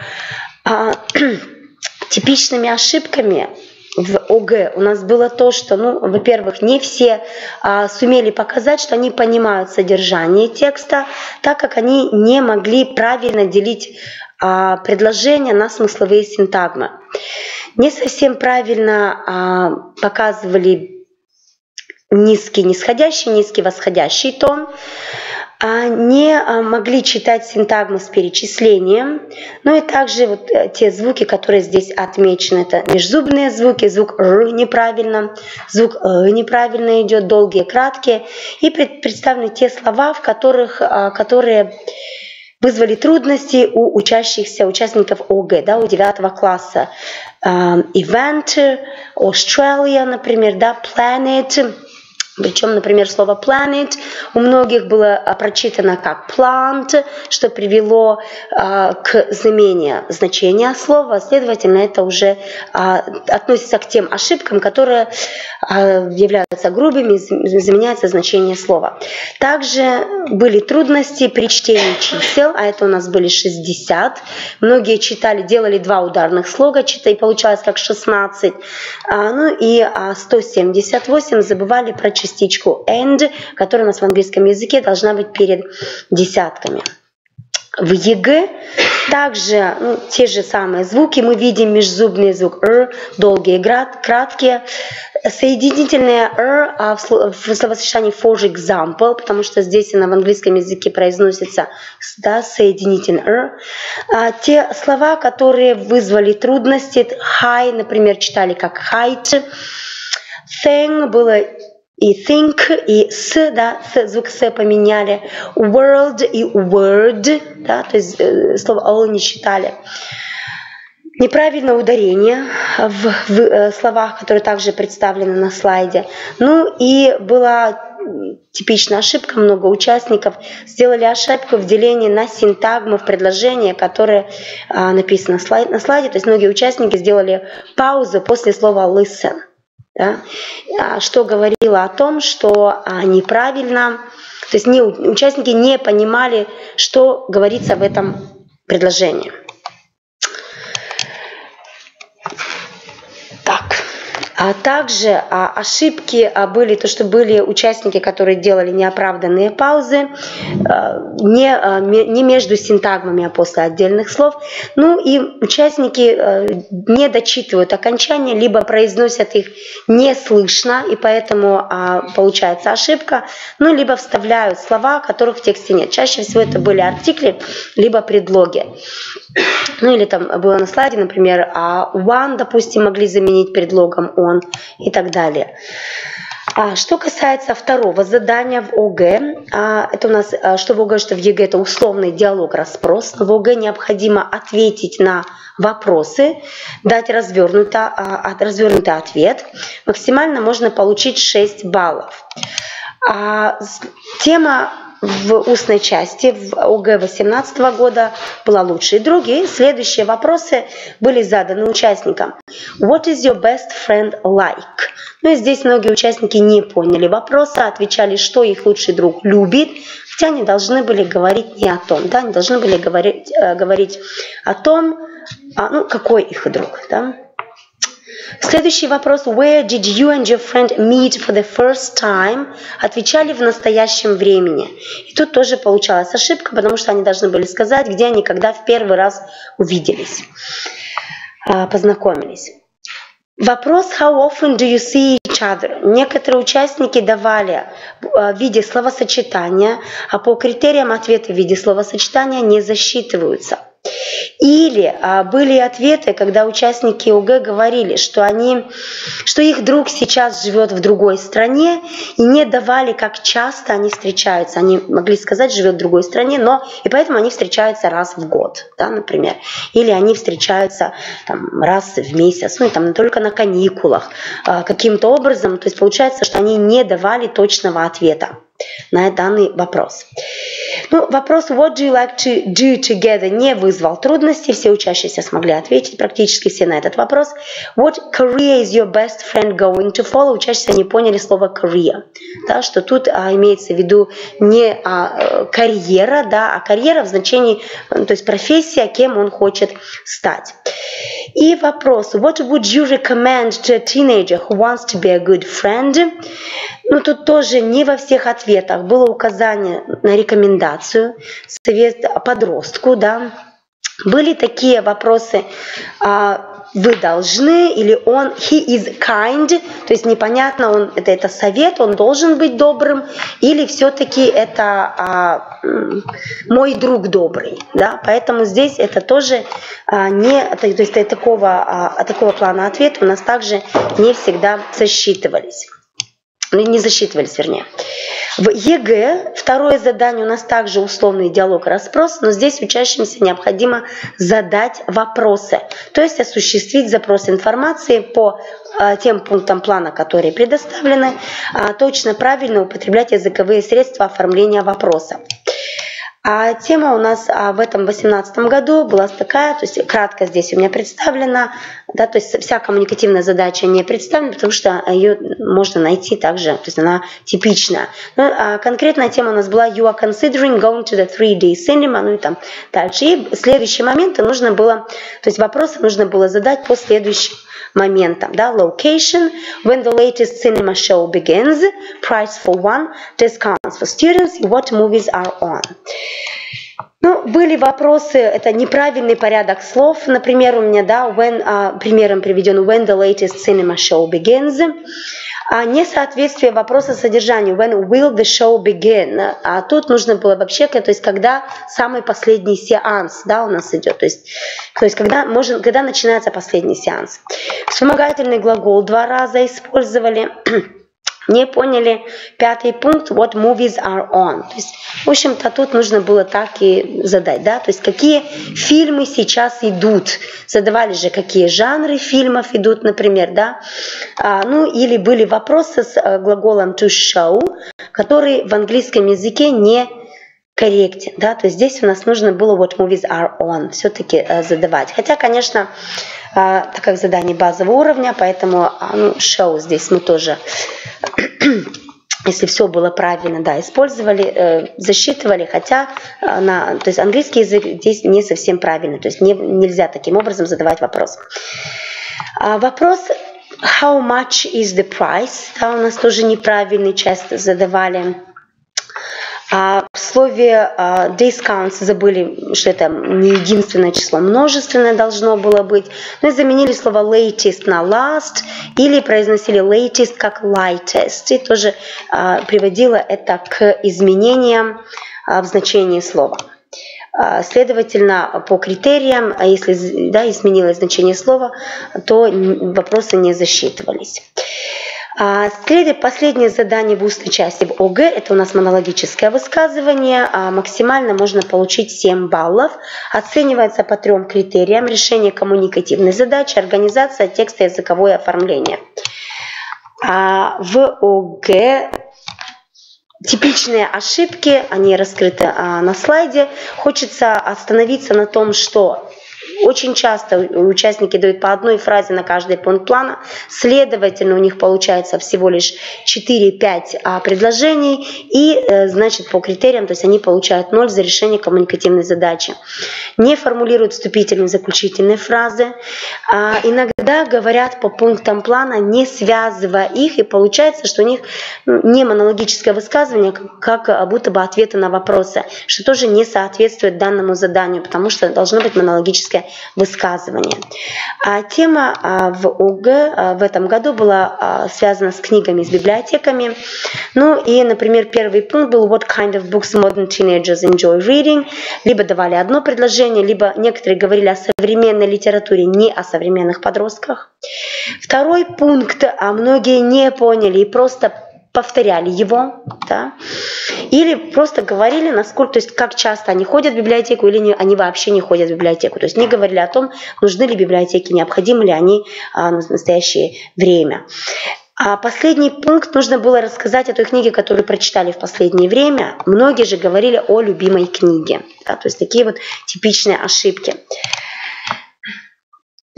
Типичными ошибками в ОГЭ у нас было то, что, ну, во-первых, не все сумели показать, что они понимают содержание текста, так как они не могли правильно делить предложения на смысловые синтагмы. Не совсем правильно показывали низкий нисходящий, низкий восходящий тон. Не могли читать синтагмы с перечислением, ну и также вот те звуки, которые здесь отмечены, это межзубные звуки, звук «р» неправильно, звук неправильно идет, долгие, краткие, и представлены те слова, которые вызвали трудности у участников ОГЭ, да, у 9 класса. Event, Australia, например, да, planet, Причем, например, слово planet у многих было прочитано как plant, что привело к замене значения слова. Следовательно, это уже относится к тем ошибкам, которые являются грубыми, заменяется значение слова. Также были трудности при чтении чисел, а это у нас были 60. Многие читали, делали два ударных слога, и получалось как 16. Ну и 178 забывали про частичку and, которая у нас в английском языке должна быть перед десятками. В ЕГЭ также те же самые звуки. Мы видим межзубный звук «р», долгие, краткие. Соединительное «р» в словосочетании for example, потому что здесь она в английском языке произносится соединительное «р». Те слова, которые вызвали трудности, high, например, читали как height, thing было и think, и звук с поменяли, world и word, то есть слово all не читали. Неправильное ударение в словах, которые также представлены на слайде. Ну и была типичная ошибка, много участников сделали ошибку в делении на синтагмы в предложении, которое написано на слайде. То есть многие участники сделали паузу после слова listen. Да, что говорило о том, что неправильно, то есть участники не понимали, что говорится в этом предложении. А также ошибки были, то, что были участники, которые делали неоправданные паузы, не между синтагмами, а после отдельных слов. Ну и участники не дочитывают окончания, либо произносят их неслышно, и поэтому получается ошибка, ну либо вставляют слова, которых в тексте нет. Чаще всего это были артикли, либо предлоги. Ну или там было на слайде, например, one, допустим, могли заменить предлогом on и так далее. Что касается второго задания в ОГЭ, это у нас, что в ОГЭ, что в ЕГЭ, это условный диалог-расспрос. В ОГЭ необходимо ответить на вопросы, дать развернутый ответ. Максимально можно получить 6 баллов. Тема в устной части в ОГЭ 2018 года была «Лучшие други». Следующие вопросы были заданы участникам. What is your best friend like? Ну и здесь многие участники не поняли вопроса, отвечали, что их лучший друг любит, хотя они должны были говорить не о том, да, они должны были говорить о том, какой их друг. Да? Следующий вопрос. Where did you and your friend meet for the first time? Отвечали в настоящем времени. И тут тоже получалась ошибка, потому что они должны были сказать, где они когда в первый раз увиделись, познакомились. Вопрос how often do you see each other? Некоторые участники давали в виде словосочетания, а по критериям ответы в виде словосочетания не засчитываются. Или были ответы, когда участники ОГЭ говорили, что их друг сейчас живет в другой стране, и не давали, как часто они встречаются. Они могли сказать, живет в другой стране, и поэтому они встречаются раз в год, да, например. Или они встречаются раз в месяц, только на каникулах. Каким-то образом, то есть получается, что они не давали точного ответа на данный вопрос. Вопрос what do you like to do together не вызвал трудностей, все учащиеся смогли ответить, практически все на этот вопрос. What career is your best friend going to follow? Учащиеся не поняли слово career, да, что тут имеется в виду не карьера, да, а карьера в значении, то есть профессия, кем он хочет стать. И вопрос what would you recommend to a teenager who wants to be a good friend? Тут тоже не во всех ответах было указание на рекомендацию, совет подростку, да. Были такие вопросы, вы должны, или he is kind, то есть непонятно, это совет, он должен быть добрым, или все-таки это мой друг добрый, да, поэтому здесь это тоже то есть такого плана ответа у нас также не всегда засчитывались. не засчитывались, вернее. В ЕГЭ второе задание у нас также условный диалог-расспрос, но здесь учащимся необходимо задать вопросы, то есть осуществить запрос информации по тем пунктам плана, которые предоставлены, точно правильно употреблять языковые средства оформления вопроса. А тема у нас в этом 2018 году была такая, то есть кратко здесь у меня представлена, да, то есть вся коммуникативная задача не представлена, потому что ее можно найти также, то есть она типичная. Но конкретная тема у нас была «You are considering going to the 3D cinema», ну и там дальше. И следующие моменты нужно было, то есть вопросы нужно было задать по следующим моментам, да, location, when the latest cinema show begins, price for one, discounts for students, what movies are on. Ну, были вопросы, это неправильный порядок слов, например, у меня, да, примером приведен when the latest cinema show begins, несоответствие вопроса содержанию, when will the show begin, а тут нужно было вообще, то есть когда самый последний сеанс, да, у нас идет, то есть когда начинается последний сеанс. Вспомогательный глагол 2 раза использовали. Не поняли пятый пункт, what movies are on. То есть, в общем-то, тут нужно было так и задать, да, то есть какие фильмы сейчас идут. Задавали же, какие жанры фильмов идут, например, да. Ну, или были вопросы с глаголом to show, который в английском языке не корректен, да, то есть здесь у нас нужно было what movies are on все-таки задавать. Хотя, конечно, так как задание базового уровня, поэтому show здесь мы тоже, если все было правильно, да, использовали, засчитывали, хотя то есть английский язык здесь не совсем правильный, то есть нельзя таким образом задавать вопрос. Вопрос how much is the price, да, у нас тоже неправильный, часто задавали. В слове discounts забыли, что это не единственное число, множественное должно было быть. Ну и заменили слово latest на last или произносили latest как lightest. И тоже приводило это к изменениям в значении слова. Следовательно, по критериям, если изменилось значение слова, то вопросы не засчитывались. Последнее задание в устной части в ОГЭ, это у нас монологическое высказывание. Максимально можно получить 7 баллов. Оценивается по 3 критериям: решение коммуникативной задачи, организация текста, языковое оформление. В ОГЭ типичные ошибки, они раскрыты на слайде. Хочется остановиться на том, что очень часто участники дают по одной фразе на каждый пункт плана, следовательно, у них получается всего лишь 4-5 предложений, и, значит, по критериям, то есть они получают 0 за решение коммуникативной задачи. Не формулируют вступительные и заключительные фразы, иногда говорят по пунктам плана, не связывая их, и получается, что у них не монологическое высказывание, как будто бы ответы на вопросы, что тоже не соответствует данному заданию, потому что должно быть монологическое высказывание. Тема в ОГЭ в этом году была связана с книгами, с библиотеками. Ну и, например, первый пункт был what kind of books modern teenagers enjoy reading. Либо давали одно предложение, либо некоторые говорили о современной литературе, не о современных подростках. Второй пункт многие не поняли и просто повторяли его, да? Или просто говорили, насколько, то есть как часто они ходят в библиотеку, или они вообще не ходят в библиотеку. То есть не говорили о том, нужны ли библиотеки, необходимы ли они в настоящее время. А последний пункт, нужно было рассказать о той книге, которую прочитали в последнее время. Многие же говорили о любимой книге. Да? То есть такие вот типичные ошибки.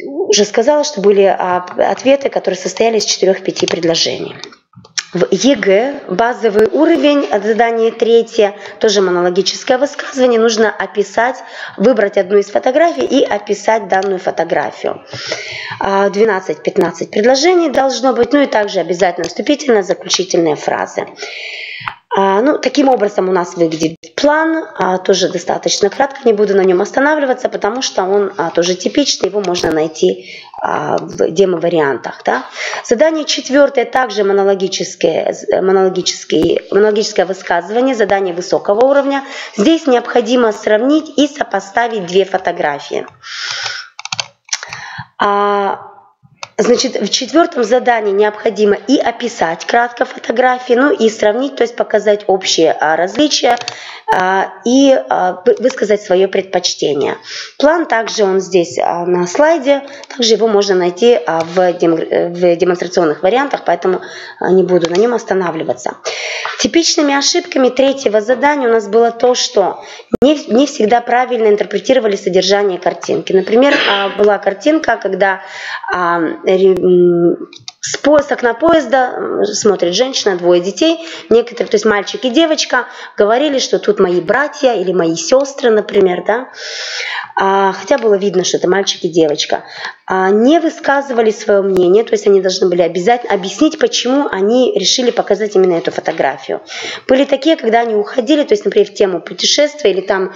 Уже сказала, что были ответы, которые состояли из 4-5 предложений. В ЕГЭ базовый уровень, задание 3, тоже монологическое высказывание. Нужно описать, выбрать одну из фотографий и описать данную фотографию. 12-15 предложений должно быть, ну и также обязательно вступительные, заключительные фразы. Ну, таким образом у нас выглядит план, тоже достаточно кратко, не буду на нем останавливаться, потому что он тоже типичный, его можно найти в демо-вариантах. Да? Задание 4 также монологическое высказывание, задание высокого уровня. Здесь необходимо сравнить и сопоставить 2 фотографии. Значит, в 4-м задании необходимо и описать кратко фотографии, ну и сравнить, то есть показать общие различия и высказать свое предпочтение. План также он здесь на слайде, также его можно найти в демонстрационных вариантах, поэтому не буду на нем останавливаться. Типичными ошибками 3-го задания у нас было то, что не всегда правильно интерпретировали содержание картинки. Например, была картинка, когда с окна поезда смотрит женщина, 2 детей, некоторые, то есть мальчик и девочка, говорили, что тут мои братья или мои сестры, например, да, хотя было видно, что это мальчик и девочка, не высказывали свое мнение, то есть они должны были обязательно объяснить, почему они решили показать именно эту фотографию. Были такие, когда они уходили, то есть, например, в тему путешествия, или там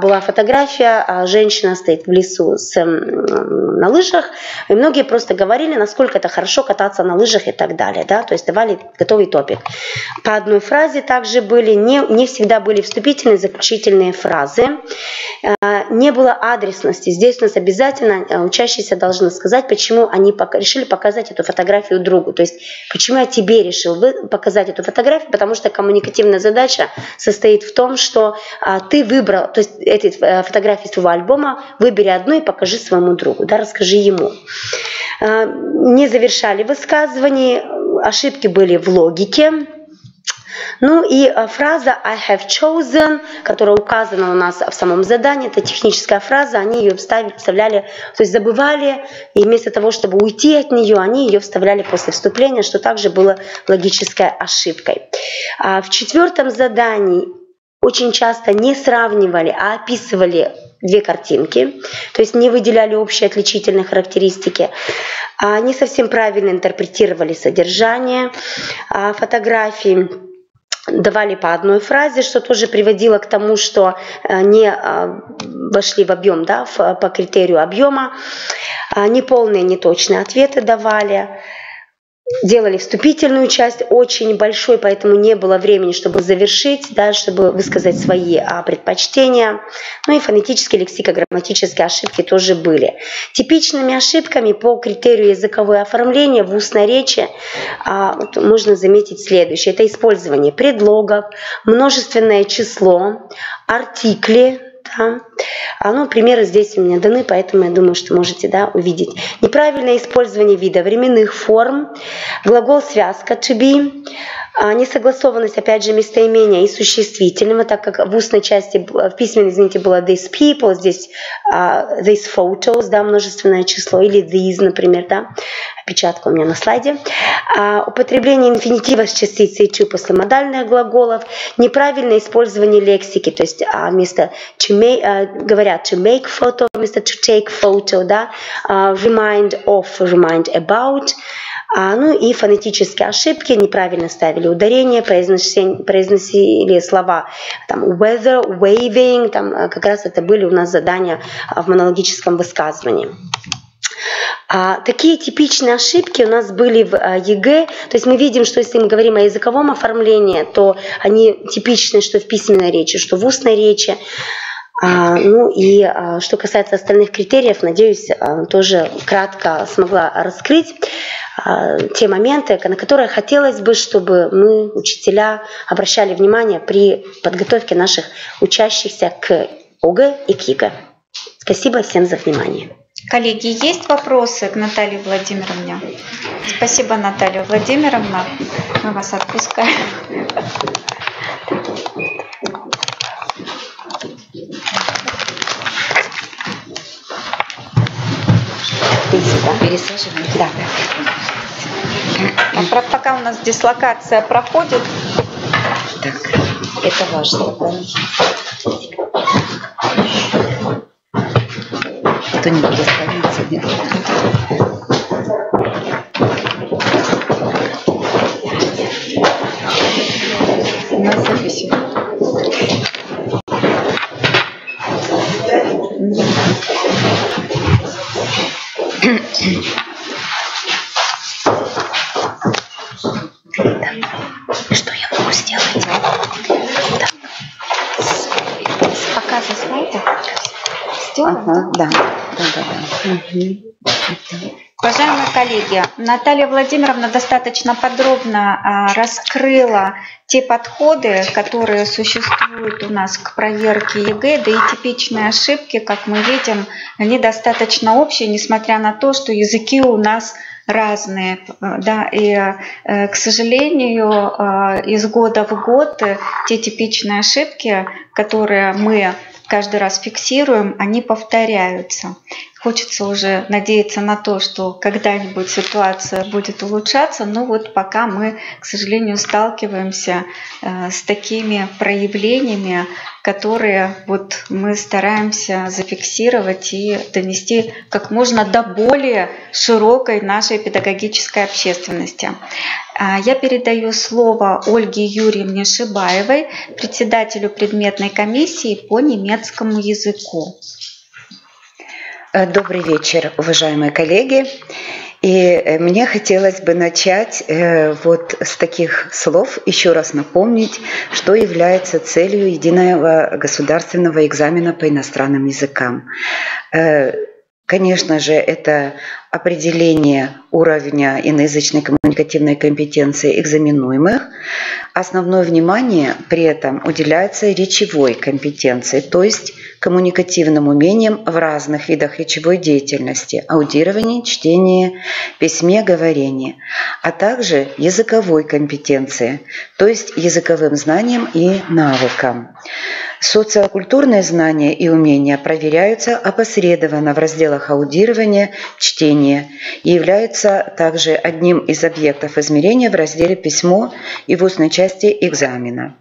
была фотография, женщина стоит в лесу на лыжах, и многие просто говорили, насколько это хорошо кататься на лыжах и так далее, да, то есть давали готовый топик. По одной фразе также были, не всегда были вступительные, заключительные фразы, не было адресности. Здесь у нас обязательно учащиеся должны сказать, почему они решили показать эту фотографию другу, то есть почему я тебе решил показать эту фотографию, потому что коммуникативная задача состоит в том, что ты выбрал, то есть эти фотографии своего альбома, выбери одну и покажи своему другу, да, расскажи ему. Не завершали высказывание, ошибки были в логике. Ну и фраза I have chosen, которая указана у нас в самом задании, это техническая фраза, они ее вставляли, то есть забывали, и вместо того, чтобы уйти от нее, они ее вставляли после вступления, что также было логической ошибкой. В 4-м задании очень часто не сравнивали, а описывали 2 картинки, то есть не выделяли общие отличительные характеристики, не совсем правильно интерпретировали содержание фотографий, давали по одной фразе, что тоже приводило к тому, что не вошли в объем, да, по критерию объема, неполные, неточные ответы давали. Делали вступительную часть очень большой, поэтому не было времени, чтобы завершить, да, чтобы высказать свои предпочтения. Ну и фонетические, лексико-грамматические ошибки тоже были. Типичными ошибками по критерию языковое оформление в устной речи можно заметить следующее. Это использование предлогов, множественное число, артикли. Да. Ну, примеры здесь у меня даны, поэтому я думаю, что можете, да, увидеть. Неправильное использование вида временных форм, глагол-связка to be, несогласованность, опять же, местоимения и существительного, так как в устной части, в письменной, извините, было these people, здесь these photos, да, множественное число, или these, например, да, опечатка у меня на слайде. Употребление инфинитива с частицей to после модальных глаголов, неправильное использование лексики, то есть вместо to make, говорят to make photo, вместо to take photo, да, remind of, remind about. Ну и фонетические ошибки, неправильно ставили ударение, произносили слова там, weather, waving, там как раз это были у нас задания в монологическом высказывании. Такие типичные ошибки у нас были в ЕГЭ, то есть мы видим, что если мы говорим о языковом оформлении, то они типичны, что в письменной речи, что в устной речи. Ну и что касается остальных критериев, надеюсь, тоже кратко смогла раскрыть те моменты, на которые хотелось бы, чтобы мы, учителя, обращали внимание при подготовке наших учащихся к ОГЭ и к ЕГЭ. Спасибо всем за внимание. Коллеги, есть вопросы к Наталье Владимировне? Спасибо, Наталья Владимировна. Мы вас отпускаем. Пересаживаем. Да. Пока у нас дислокация проходит. Так, это важно. Кто-нибудь останется, нет? На записи. Что я могу сделать? Так. Показы слайдов. Сделаем? Ага, да. Уважаемые коллеги, Наталья Владимировна достаточно подробно раскрыла те подходы, которые существуют у нас к проверке ЕГЭ, да и типичные ошибки, как мы видим, они достаточно общие, несмотря на то, что языки у нас разные, да, и, к сожалению, из года в год те типичные ошибки, которые мы каждый раз фиксируем, они повторяются. Хочется уже надеяться на то, что когда-нибудь ситуация будет улучшаться, но вот пока мы, к сожалению, сталкиваемся с такими проявлениями, которые вот мы стараемся зафиксировать и донести как можно до более широкой нашей педагогической общественности. Я передаю слово Ольге Юрьевне Шибаевой, председателю предметной комиссии по немецкому языку. Добрый вечер, уважаемые коллеги. И мне хотелось бы начать вот с таких слов, еще раз напомнить, что является целью единого государственного экзамена по иностранным языкам. Конечно же, это определение уровня иноязычной коммуникативной компетенции экзаменуемых. Основное внимание при этом уделяется речевой компетенции, то есть коммуникативным умениям в разных видах речевой деятельности – аудировании, чтении, письме, говорении, а также языковой компетенции, то есть языковым знаниям и навыкам. Социокультурные знания и умения проверяются опосредованно в разделах аудирования, чтения и являются также одним из объектов измерения в разделе «Письмо» и в устной части экзамена.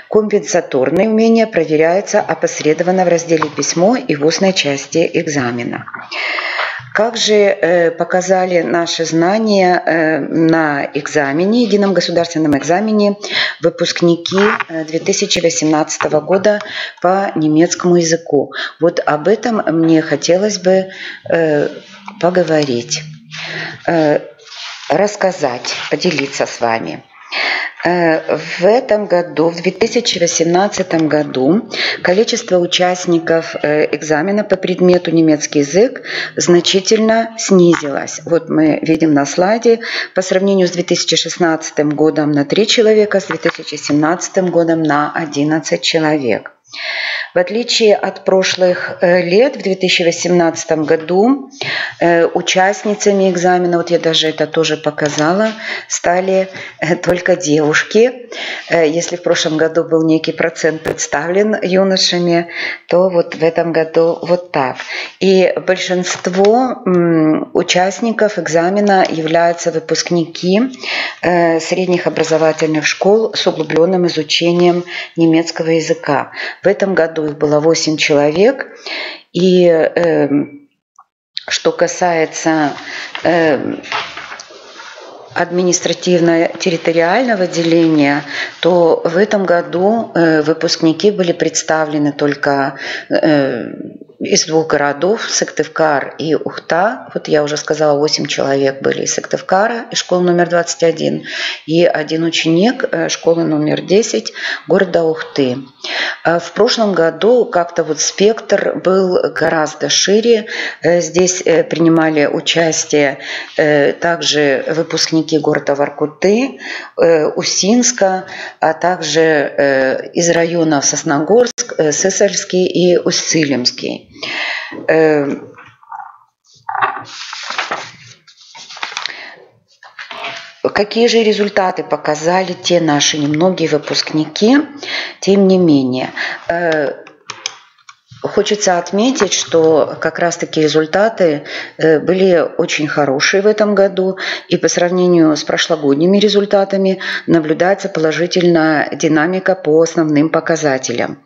Компенсаторные умения проверяются опосредованно в разделе «Письмо» и в устной части экзамена. Как же показали наши знания на экзамене, едином государственном экзамене, выпускники 2018 года по немецкому языку? Вот об этом мне хотелось бы поговорить, рассказать, поделиться с вами. В этом году, в 2018 году, количество участников экзамена по предмету немецкий язык значительно снизилось. Вот мы видим на слайде, по сравнению с 2016 годом на 3 человека, с 2017 годом на 11 человек. В отличие от прошлых лет, в 2018 году участницами экзамена, вот я даже это тоже показала, стали только девушки. Если в прошлом году был некий процент представлен юношами, то вот в этом году вот так. И большинство участников экзамена являются выпускники средних образовательных школ с углубленным изучением немецкого языка. В этом году их было 8 человек. И что касается административно-территориального деления, то в этом году выпускники были представлены только из 2 городов, Сыктывкар и Ухта. Вот я уже сказала, 8 человек были из Сыктывкара, из школы номер 21, и 1 ученик школы номер 10 города Ухты. В прошлом году как-то вот спектр был гораздо шире. Здесь принимали участие также выпускники города Воркуты, Усинска, а также из районов Сосногорск, Сысольский и Усть-Цилимский. Какие же результаты показали те наши немногие выпускники? Тем не менее, хочется отметить, что как раз-таки результаты были очень хорошие в этом году, и по сравнению с прошлогодними результатами наблюдается положительная динамика по основным показателям.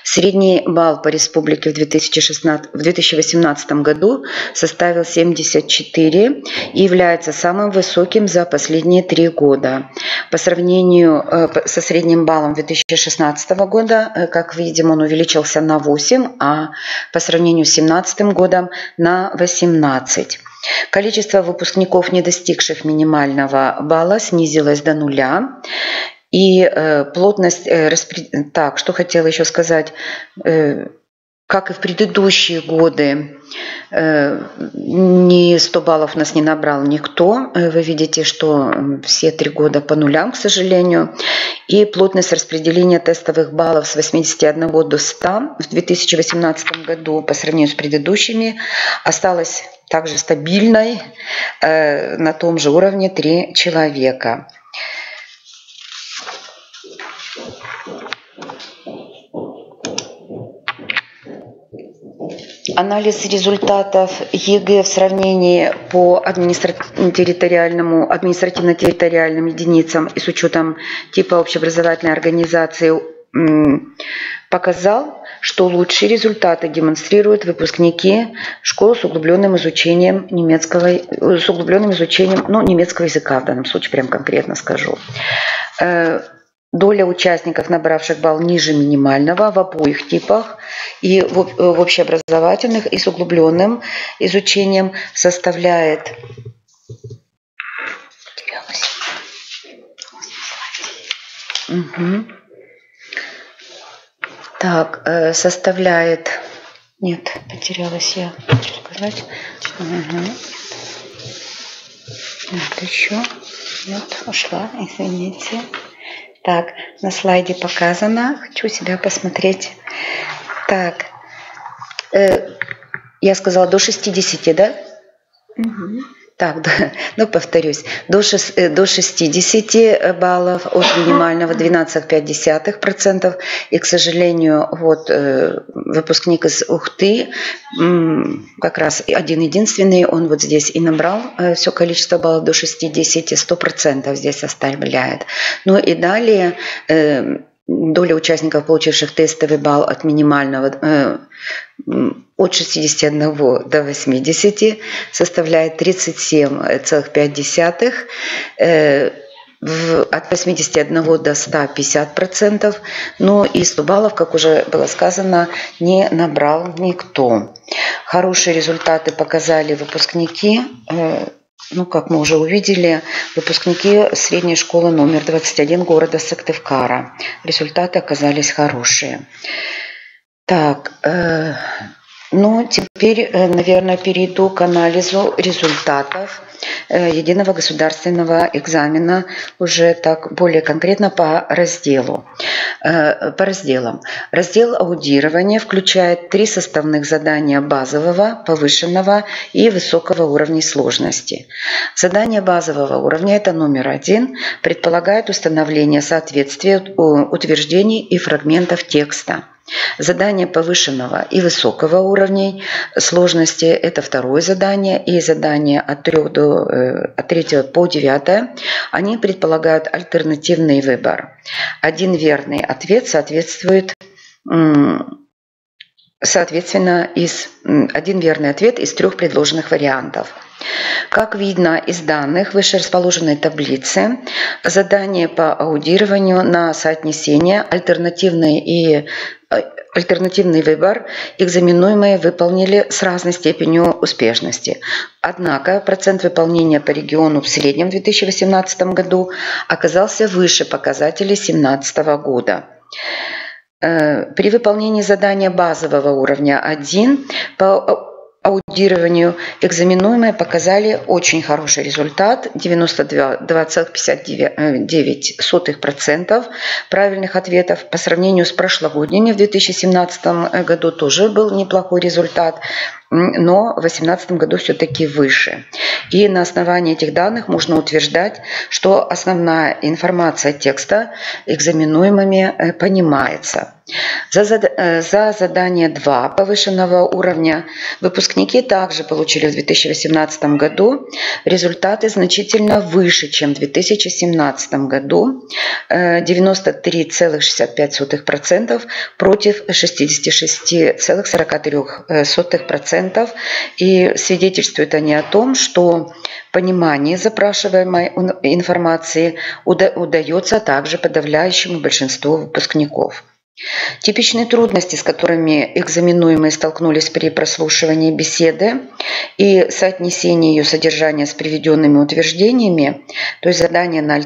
Средний балл по республике в 2018 году составил 74 и является самым высоким за последние 3 года. По сравнению со средним баллом 2016 года, как видим, он увеличился на 8, а по сравнению с 2017 годом на 18. Количество выпускников, не достигших минимального балла, снизилось до 0. И плотность... Так, что хотела еще сказать... как и в предыдущие годы, ни 100 баллов нас не набрал никто. Вы видите, что все 3 года по нулям, к сожалению. И плотность распределения тестовых баллов с 81 до 100 в 2018 году по сравнению с предыдущими осталась также стабильной, на том же уровне 3 человека. Анализ результатов ЕГЭ в сравнении по административно-территориальным единицам и с учетом типа общеобразовательной организации показал, что лучшие результаты демонстрируют выпускники школ с углубленным изучением немецкого языка, в данном случае прям конкретно скажу. Доля участников, набравших балл ниже минимального в обоих типах, и в общеобразовательных, и с углубленным изучением составляет Нет, потерялась я. Сказать. Нет, еще. Нет, ушла, извините. Так, на слайде показано. Хочу себя посмотреть. Так, я сказала до 60, да? Так, да, ну повторюсь, до 60 баллов от минимального 12,5%. И, к сожалению, вот выпускник из Ухты, как раз один-единственный, он вот здесь и набрал все количество баллов до 60, 100% здесь оставляет. Ну и далее доля участников, получивших тестовый балл от минимального от 61 до 80 составляет 37,5%, от 81 до 100% 50%, но и 100 баллов, как уже было сказано, не набрал никто. Хорошие результаты показали выпускники, как мы уже увидели, выпускники средней школы номер 21 города Сыктывкара. Результаты оказались хорошие. Так, теперь, наверное, перейду к анализу результатов единого государственного экзамена уже так более конкретно по разделам. Раздел аудирования включает 3 составных задания базового, повышенного и высокого уровней сложности. Задание базового уровня, это номер 1, предполагает установление соответствия утверждений и фрагментов текста. Задание повышенного и высокого уровней сложности – это второе задание, и задания от 3 по 9, они предполагают альтернативный выбор. Один верный ответ один верный ответ из 3 предложенных вариантов. Как видно из данных выше расположенной таблицы, задание по аудированию на соотнесение альтернативный выбор экзаменуемые выполнили с разной степенью успешности. Однако процент выполнения по региону в среднем в 2018 году оказался выше показателей 2017 года. При выполнении задания базового уровня 1 по аудированию экзаменуемые показали очень хороший результат – 92,59% правильных ответов. По сравнению с прошлогодними в 2017 году тоже был неплохой результат, но в 2018 году все-таки выше. И на основании этих данных можно утверждать, что основная информация текста экзаменуемыми понимается. За задание 2 повышенного уровня выпускники также получили в 2018 году результаты значительно выше, чем в 2017 году, 93,65% против 66,43%. И свидетельствуют они о том, что понимание запрашиваемой информации удается также подавляющему большинству выпускников. Типичные трудности, с которыми экзаменуемые столкнулись при прослушивании беседы и соотнесении ее содержания с приведенными утверждениями, то есть задание на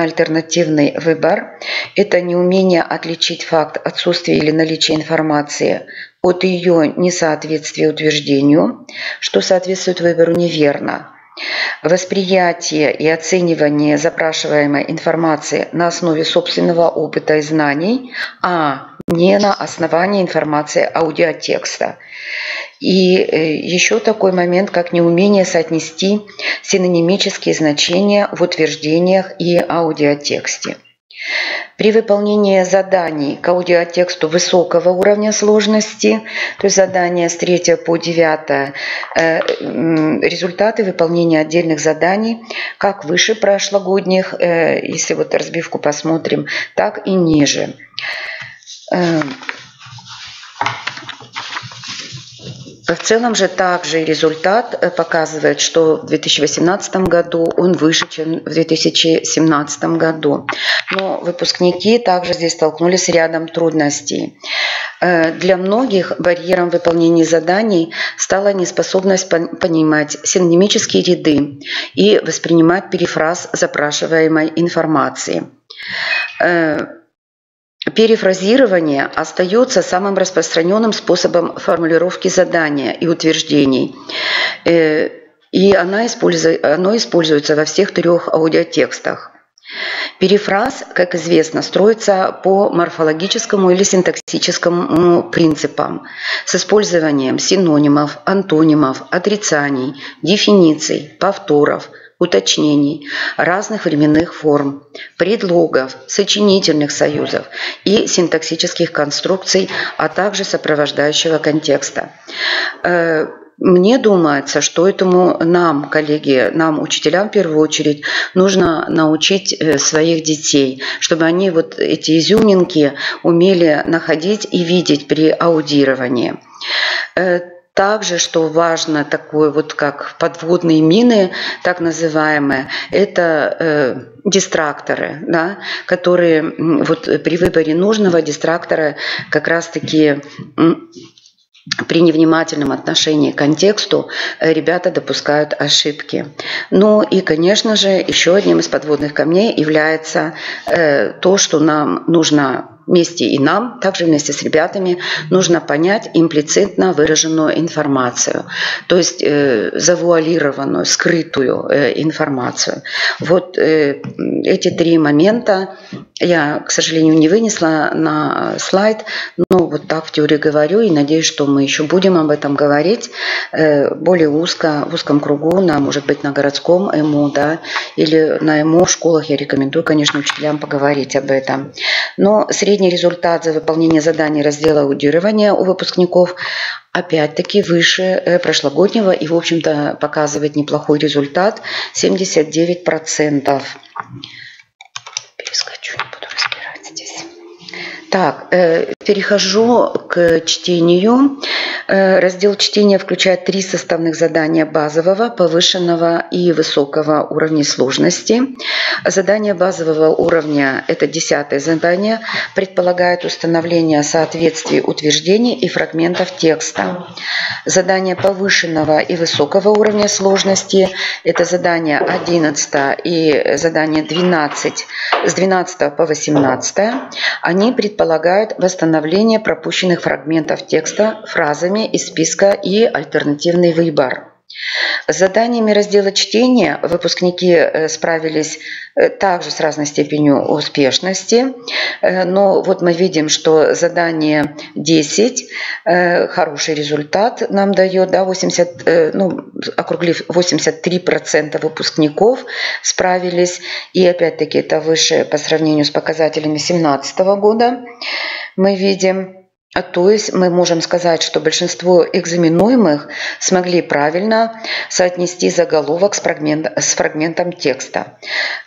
альтернативный выбор, это неумение отличить факт отсутствия или наличия информации от ее несоответствия утверждению, что соответствует выбору неверно. Восприятие и оценивание запрашиваемой информации на основе собственного опыта и знаний, а не на основании информации аудиотекста. И еще такой момент, как неумение соотнести синонимические значения в утверждениях и аудиотексте. При выполнении заданий к аудиотексту высокого уровня сложности, то есть задания с 3 по 9, результаты выполнения отдельных заданий, как выше прошлогодних, если вот разбивку посмотрим, так и ниже. В целом же также результат показывает, что в 2018 году он выше, чем в 2017 году. Но выпускники также здесь столкнулись с рядом трудностей. Для многих барьером выполнения заданий стала неспособность понимать синонимические ряды и воспринимать перефраз запрашиваемой информации. Перефразирование остается самым распространенным способом формулировки задания и утверждений, и оно используется во всех 3 аудиотекстах. Перефраз, как известно, строится по морфологическому или синтаксическому принципам с использованием синонимов, антонимов, отрицаний, дефиниций, повторов, уточнений, разных временных форм, предлогов, сочинительных союзов и синтаксических конструкций, а также сопровождающего контекста. Мне думается, что этому нам, коллеги, нам, учителям в первую очередь, нужно научить своих детей, чтобы они вот эти изюминки умели находить и видеть при аудировании. Также, что важно, такое вот как подводные мины, так называемые, это дистракторы, да, которые вот при выборе нужного дистрактора как раз-таки при невнимательном отношении к контексту ребята допускают ошибки. Ну и, конечно же, еще одним из подводных камней является то, что нам нужно вместе и нам, также вместе с ребятами, нужно понять имплицитно выраженную информацию, то есть завуалированную, скрытую информацию. Вот эти 3 момента я, к сожалению, не вынесла на слайд, но вот так в теории говорю и надеюсь, что мы еще будем об этом говорить более узко, в узком кругу, может быть, на городском ЭМУ, да, или на ЭМУ в школах. Я рекомендую, конечно, учителям поговорить об этом. Но средний результат за выполнение заданий раздела аудирования у выпускников опять-таки выше прошлогоднего и, в общем-то, показывает неплохой результат – 79%. Перескочу, не буду разбирать здесь. Так, перехожу к чтению. Раздел чтения включает 3 составных задания базового, повышенного и высокого уровней сложности. Задание базового уровня, это 10-е задание, предполагает установление соответствий утверждений и фрагментов текста. Задание повышенного и высокого уровня сложности, это задание 11 и задание 12, с 12 по 18, они предполагают восстановление пропущенных фрагментов текста фразами из списка и альтернативный выбор. С заданиями раздела чтения выпускники справились также с разной степенью успешности, но вот мы видим, что задание 10 хороший результат нам дает, да, 80, округлив 83% выпускников справились, и опять-таки это выше по сравнению с показателями 2017 года. Мы видим. То есть мы можем сказать, что большинство экзаменуемых смогли правильно соотнести заголовок с фрагментом текста.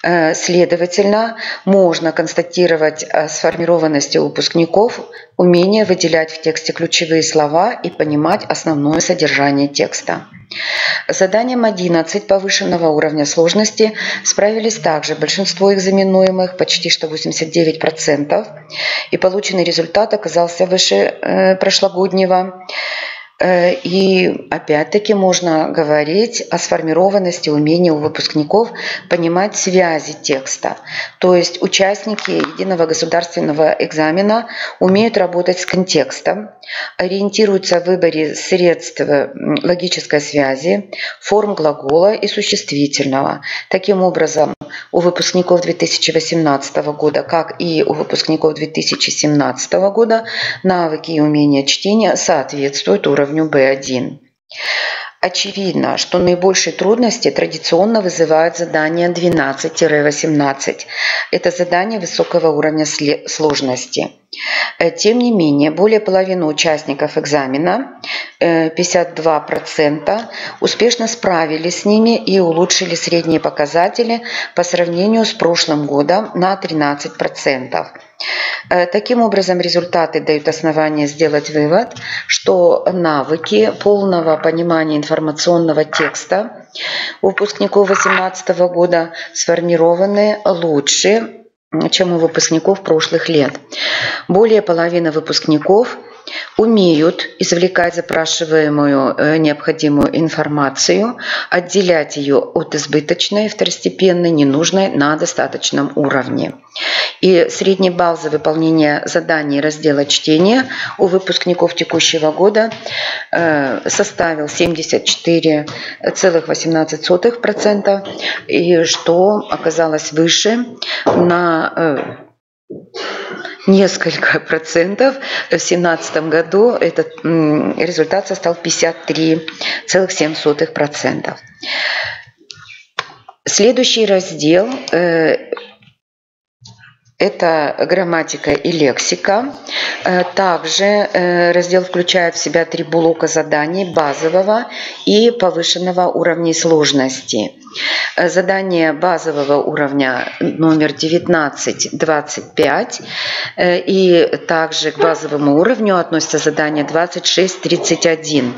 Следовательно, можно констатировать сформированность у выпускников умение выделять в тексте ключевые слова и понимать основное содержание текста. С заданием 11 повышенного уровня сложности справились также большинство экзаменуемых, почти что 89%, и полученный результат оказался выше прошлогоднего. И опять-таки можно говорить о сформированности умений у выпускников понимать связи текста. То есть участники единого государственного экзамена умеют работать с контекстом, ориентируются в выборе средств логической связи, форм глагола и существительного. Таким образом, у выпускников 2018 года, как и у выпускников 2017 года, навыки и умения чтения соответствуют уровню B1. Очевидно, что наибольшие трудности традиционно вызывают задание 12-18. Это задание высокого уровня сложности. Тем не менее, более половины участников экзамена, 52%, успешно справились с ними и улучшили средние показатели по сравнению с прошлым годом на 13%. Таким образом, результаты дают основание сделать вывод, что навыки полного понимания информационного текста у выпускников 2018 года сформированы лучше, чем у выпускников прошлых лет. Более половины выпускников умеют извлекать запрашиваемую необходимую информацию, отделять ее от избыточной, второстепенной, ненужной на достаточном уровне. И средний балл за выполнение заданий раздела чтения у выпускников текущего года составил 74,18%, и что оказалось выше на несколько процентов. В 2017 году этот результат составил 53,7%. Следующий раздел – это грамматика и лексика. Также раздел включает в себя 3 блока заданий базового и повышенного уровней сложности. Задание базового уровня номер 19-25, и также к базовому уровню относятся задания 26-31.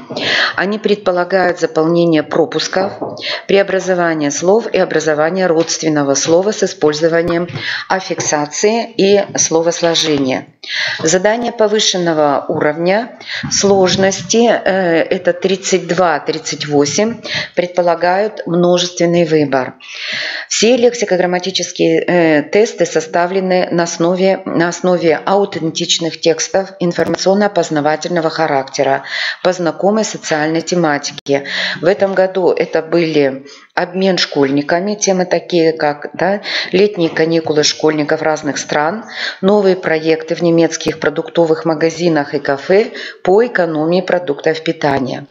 Они предполагают заполнение пропусков, преобразование слов и образование родственного слова с использованием аффиксации и словосложения. Задания повышенного уровня сложности, это 32-38, предполагают множественный выбор. Все лексико-грамматические тесты составлены на основе аутентичных текстов информационно-познавательного характера по знакомой социальной тематике. В этом году это были обмен школьниками, темы такие как летние каникулы школьников разных стран, новые проекты в немецких продуктовых магазинах и кафе по экономии продуктов питания.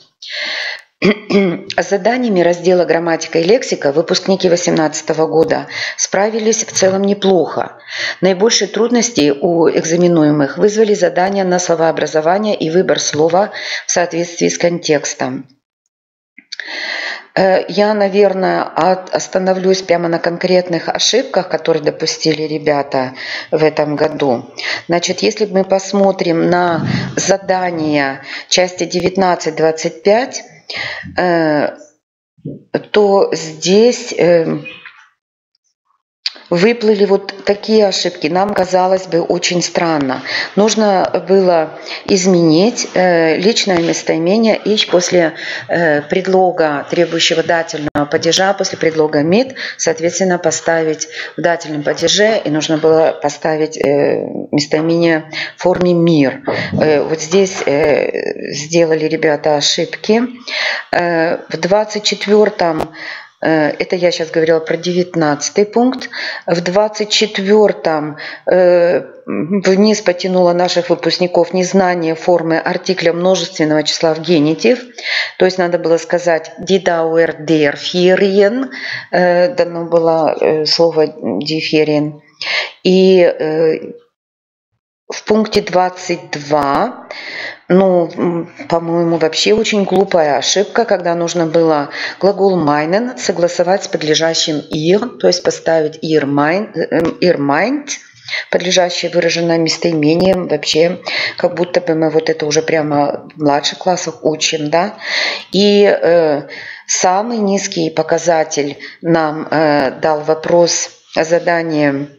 С заданиями раздела «Грамматика и лексика» выпускники 2018 года справились в целом неплохо. Наибольшие трудности у экзаменуемых вызвали задания на словообразование и выбор слова в соответствии с контекстом. Я, наверное, остановлюсь прямо на конкретных ошибках, которые допустили ребята в этом году. Значит, если мы посмотрим на задания части 19-25, то здесь выплыли вот такие ошибки. Нам казалось бы очень странно. Нужно было изменить личное местоимение «ич» после предлога, требующего дательного падежа, после предлога «мит», соответственно, поставить в дательном падеже, и нужно было поставить местоимение в форме «мир». Вот здесь сделали ребята ошибки. В 24-м, это я сейчас говорила про 19-й пункт. В 24-м вниз потянуло наших выпускников незнание формы артикля множественного числа в генитив. То есть надо было сказать «die Dauer der Ferien», дано было слово «die Ferien». И в пункте 22, по-моему, вообще очень глупая ошибка, когда нужно было глагол meinen согласовать с подлежащим ihr, то есть поставить ihr meint, подлежащее выраженное местоимением. Вообще, как будто бы мы вот это уже прямо в младших классах учим, да. И самый низкий показатель нам дал вопрос о задании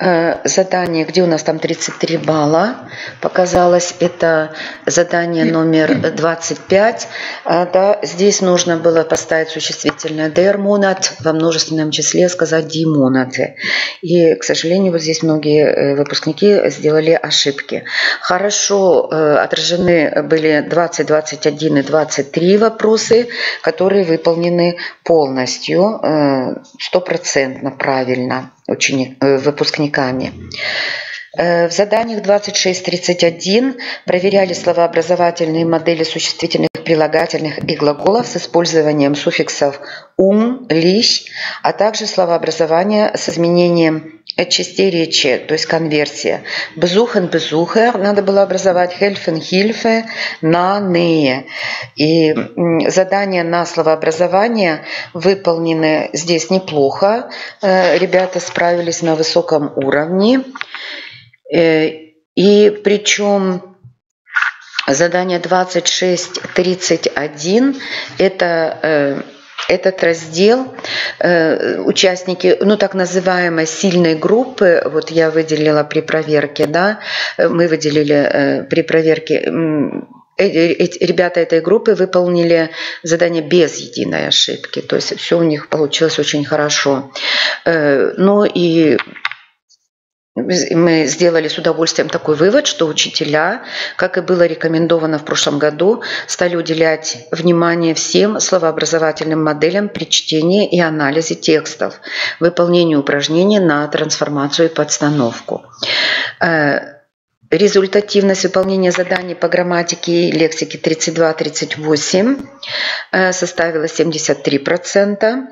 Задание, где у нас там 33 балла показалось, это задание номер 25. Да, здесь нужно было поставить существительное der Monat, во множественном числе сказать die Monate. И, к сожалению, вот здесь многие выпускники сделали ошибки. Хорошо отражены были 20, 21 и 23 вопросы, которые выполнены полностью, 100% правильно выпускниками. В заданиях 26-31 проверяли словообразовательные модели существительных, прилагательных и глаголов с использованием суффиксов «lich», а также словообразование с изменением частей речи, то есть конверсия. Besuchen, Besucher надо было образовать, helfen, Hilfe, на, Nähe. И задания на словообразование выполнены здесь неплохо. Ребята справились на высоком уровне. И причем задание 26-31 это этот раздел участники, ну так называемой сильной группы, вот я выделила при проверке, да, мы выделили при проверке, ребята этой группы выполнили задание без единой ошибки, то есть все у них получилось очень хорошо. Ну и мы сделали с удовольствием такой вывод, что учителя, как и было рекомендовано в прошлом году, стали уделять внимание всем словообразовательным моделям при чтении и анализе текстов, выполнению упражнений на трансформацию и подстановку. Результативность выполнения заданий по грамматике и лексике 32-38 составила 73%.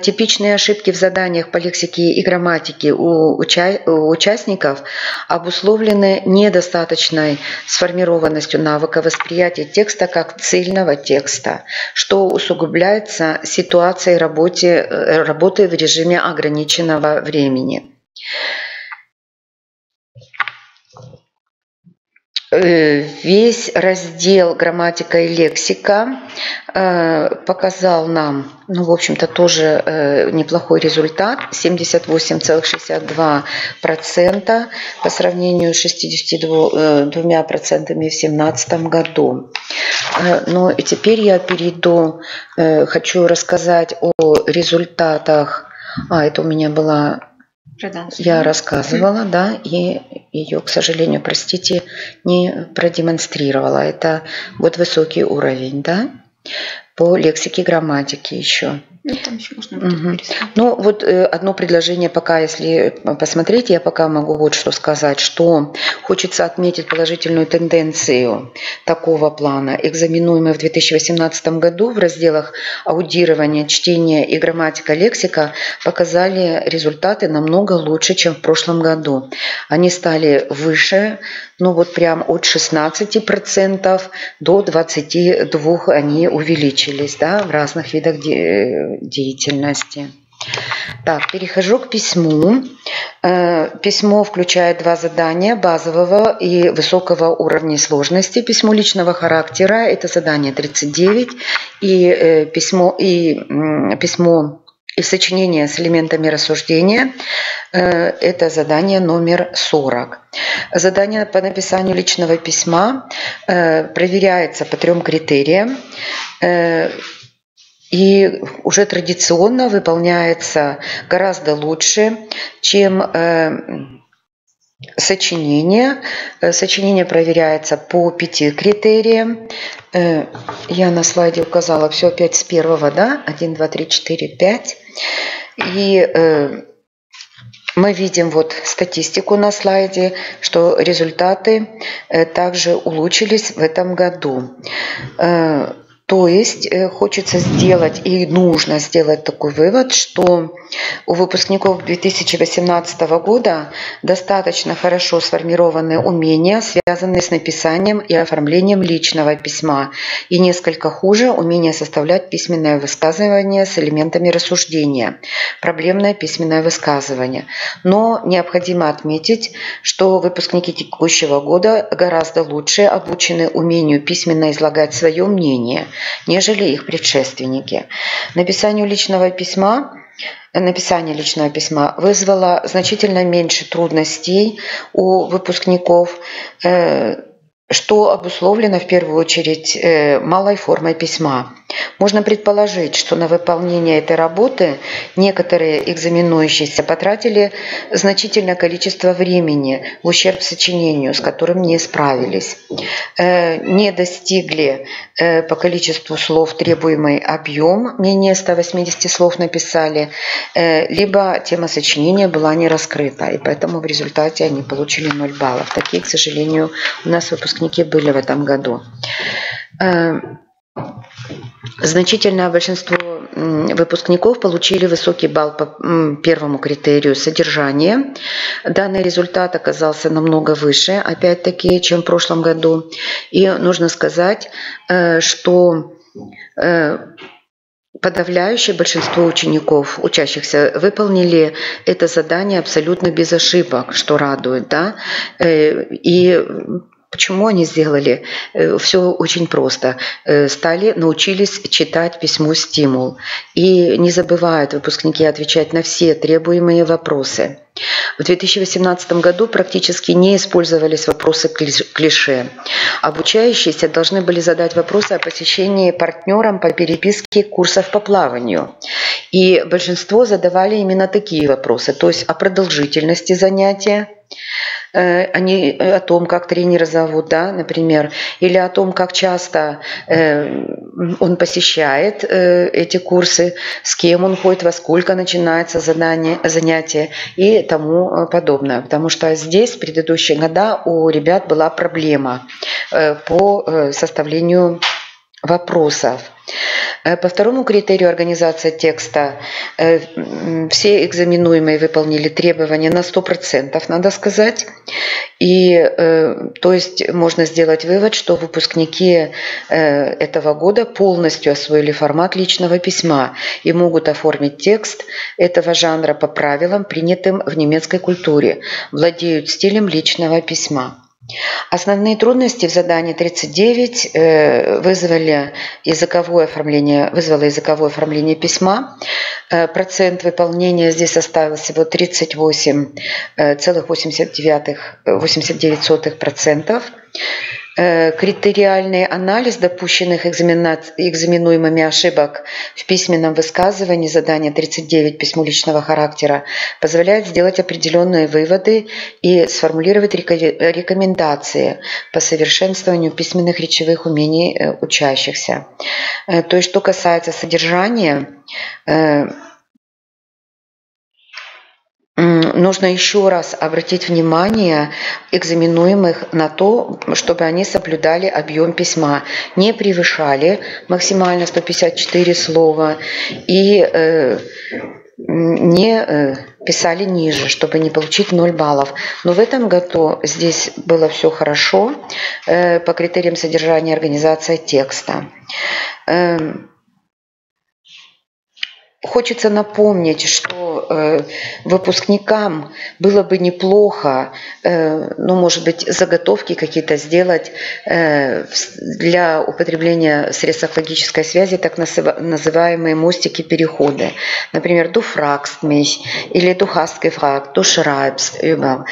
Типичные ошибки в заданиях по лексике и грамматике у участников обусловлены недостаточной сформированностью навыка восприятия текста как цельного текста, что усугубляется ситуацией работы в режиме ограниченного времени. Весь раздел «Грамматика и лексика» показал нам, ну, в общем-то, тоже неплохой результат, 78,62% по сравнению с 62% в 2017 году. Ну и теперь я перейду, хочу рассказать о результатах. Это у меня была... Я рассказывала, да, и ее, к сожалению, простите, не продемонстрировала. Это вот высокий уровень, да, по лексике и грамматике еще. Ну, там еще можно будет Ну, вот одно предложение пока, если посмотреть, я пока могу вот что сказать, что хочется отметить положительную тенденцию такого плана. Экзаменуемые в 2018 году в разделах аудирования, чтения и грамматика, лексика показали результаты намного лучше, чем в прошлом году. Они стали выше, ну вот прям от 16% до 22% они увеличились, да, в разных видах деятельности. Так, перехожу к письму. Письмо включает два задания базового и высокого уровня сложности. Письмо личного характера – это задание 39, и письмо и сочинение с элементами рассуждения – это задание номер 40. Задание по написанию личного письма проверяется по 3 критериям. И уже традиционно выполняется гораздо лучше, чем сочинение. Сочинение проверяется по 5 критериям. Я на слайде указала все опять с первого, да? 1, 2, 3, 4, 5. И мы видим вот статистику на слайде, что результаты также улучшились в этом году. То есть хочется сделать и нужно сделать такой вывод, что у выпускников 2018 года достаточно хорошо сформированы умения, связанные с написанием и оформлением личного письма, и несколько хуже умение составлять письменное высказывание с элементами рассуждения, проблемное письменное высказывание. Но необходимо отметить, что выпускники текущего года гораздо лучше обучены умению письменно излагать свое мнение, нежели их предшественники. Написанию личного письма написание личного письма вызвало значительно меньше трудностей у выпускников, что обусловлено в первую очередь малой формой письма. Можно предположить, что на выполнение этой работы некоторые экзаменующиеся потратили значительное количество времени в ущерб сочинению, с которым не справились, не достигли по количеству слов требуемый объем, менее 180 слов написали, либо тема сочинения была не раскрыта, и поэтому в результате они получили 0 баллов. Такие, к сожалению, у нас выпускники были в этом году. Значительное большинство выпускников получили высокий балл по первому критерию содержания. Данный результат оказался намного выше, опять-таки, чем в прошлом году. И нужно сказать, что подавляющее большинство учеников, учащихся, выполнили это задание абсолютно без ошибок, что радует, да? И почему они сделали? Все очень просто. Научились читать письмо «Стимул». И не забывают выпускники отвечать на все требуемые вопросы. В 2018 году практически не использовались вопросы клише. Обучающиеся должны были задать вопросы о посещении партнером по переписке курсов по плаванию. И большинство задавали именно такие вопросы, то есть о продолжительности занятия, о том, как тренера зовут, да, например, или о том, как часто он посещает эти курсы, с кем он ходит, во сколько начинается занятие и тому подобное. Потому что здесь в предыдущие года у ребят была проблема по составлению вопросов. По второму критерию организация текста все экзаменуемые выполнили требования на 100%, надо сказать. И то есть можно сделать вывод, что выпускники этого года полностью освоили формат личного письма и могут оформить текст этого жанра по правилам, принятым в немецкой культуре, владеют стилем личного письма. Основные трудности в задании 39 вызвало языковое оформление письма. Процент выполнения здесь составил всего 38,89%. Критериальный анализ допущенных экзаменуемыми ошибок в письменном высказывании задания 39 письмо личного характера позволяет сделать определенные выводы и сформулировать рекомендации по совершенствованию письменных речевых умений учащихся. То есть, что касается содержания, нужно еще раз обратить внимание экзаменуемых на то, чтобы они соблюдали объем письма, не превышали максимально 154 слова и не писали ниже, чтобы не получить 0 баллов. Но в этом году здесь было все хорошо по критериям содержания и организации текста. Хочется напомнить, что выпускникам было бы неплохо, может быть, заготовки какие-то сделать для употребления в средствах логической связи, так называемые мостики-переходы. Например, «Du fragst mich» или «Du hast gefragt», «Du schreibst über».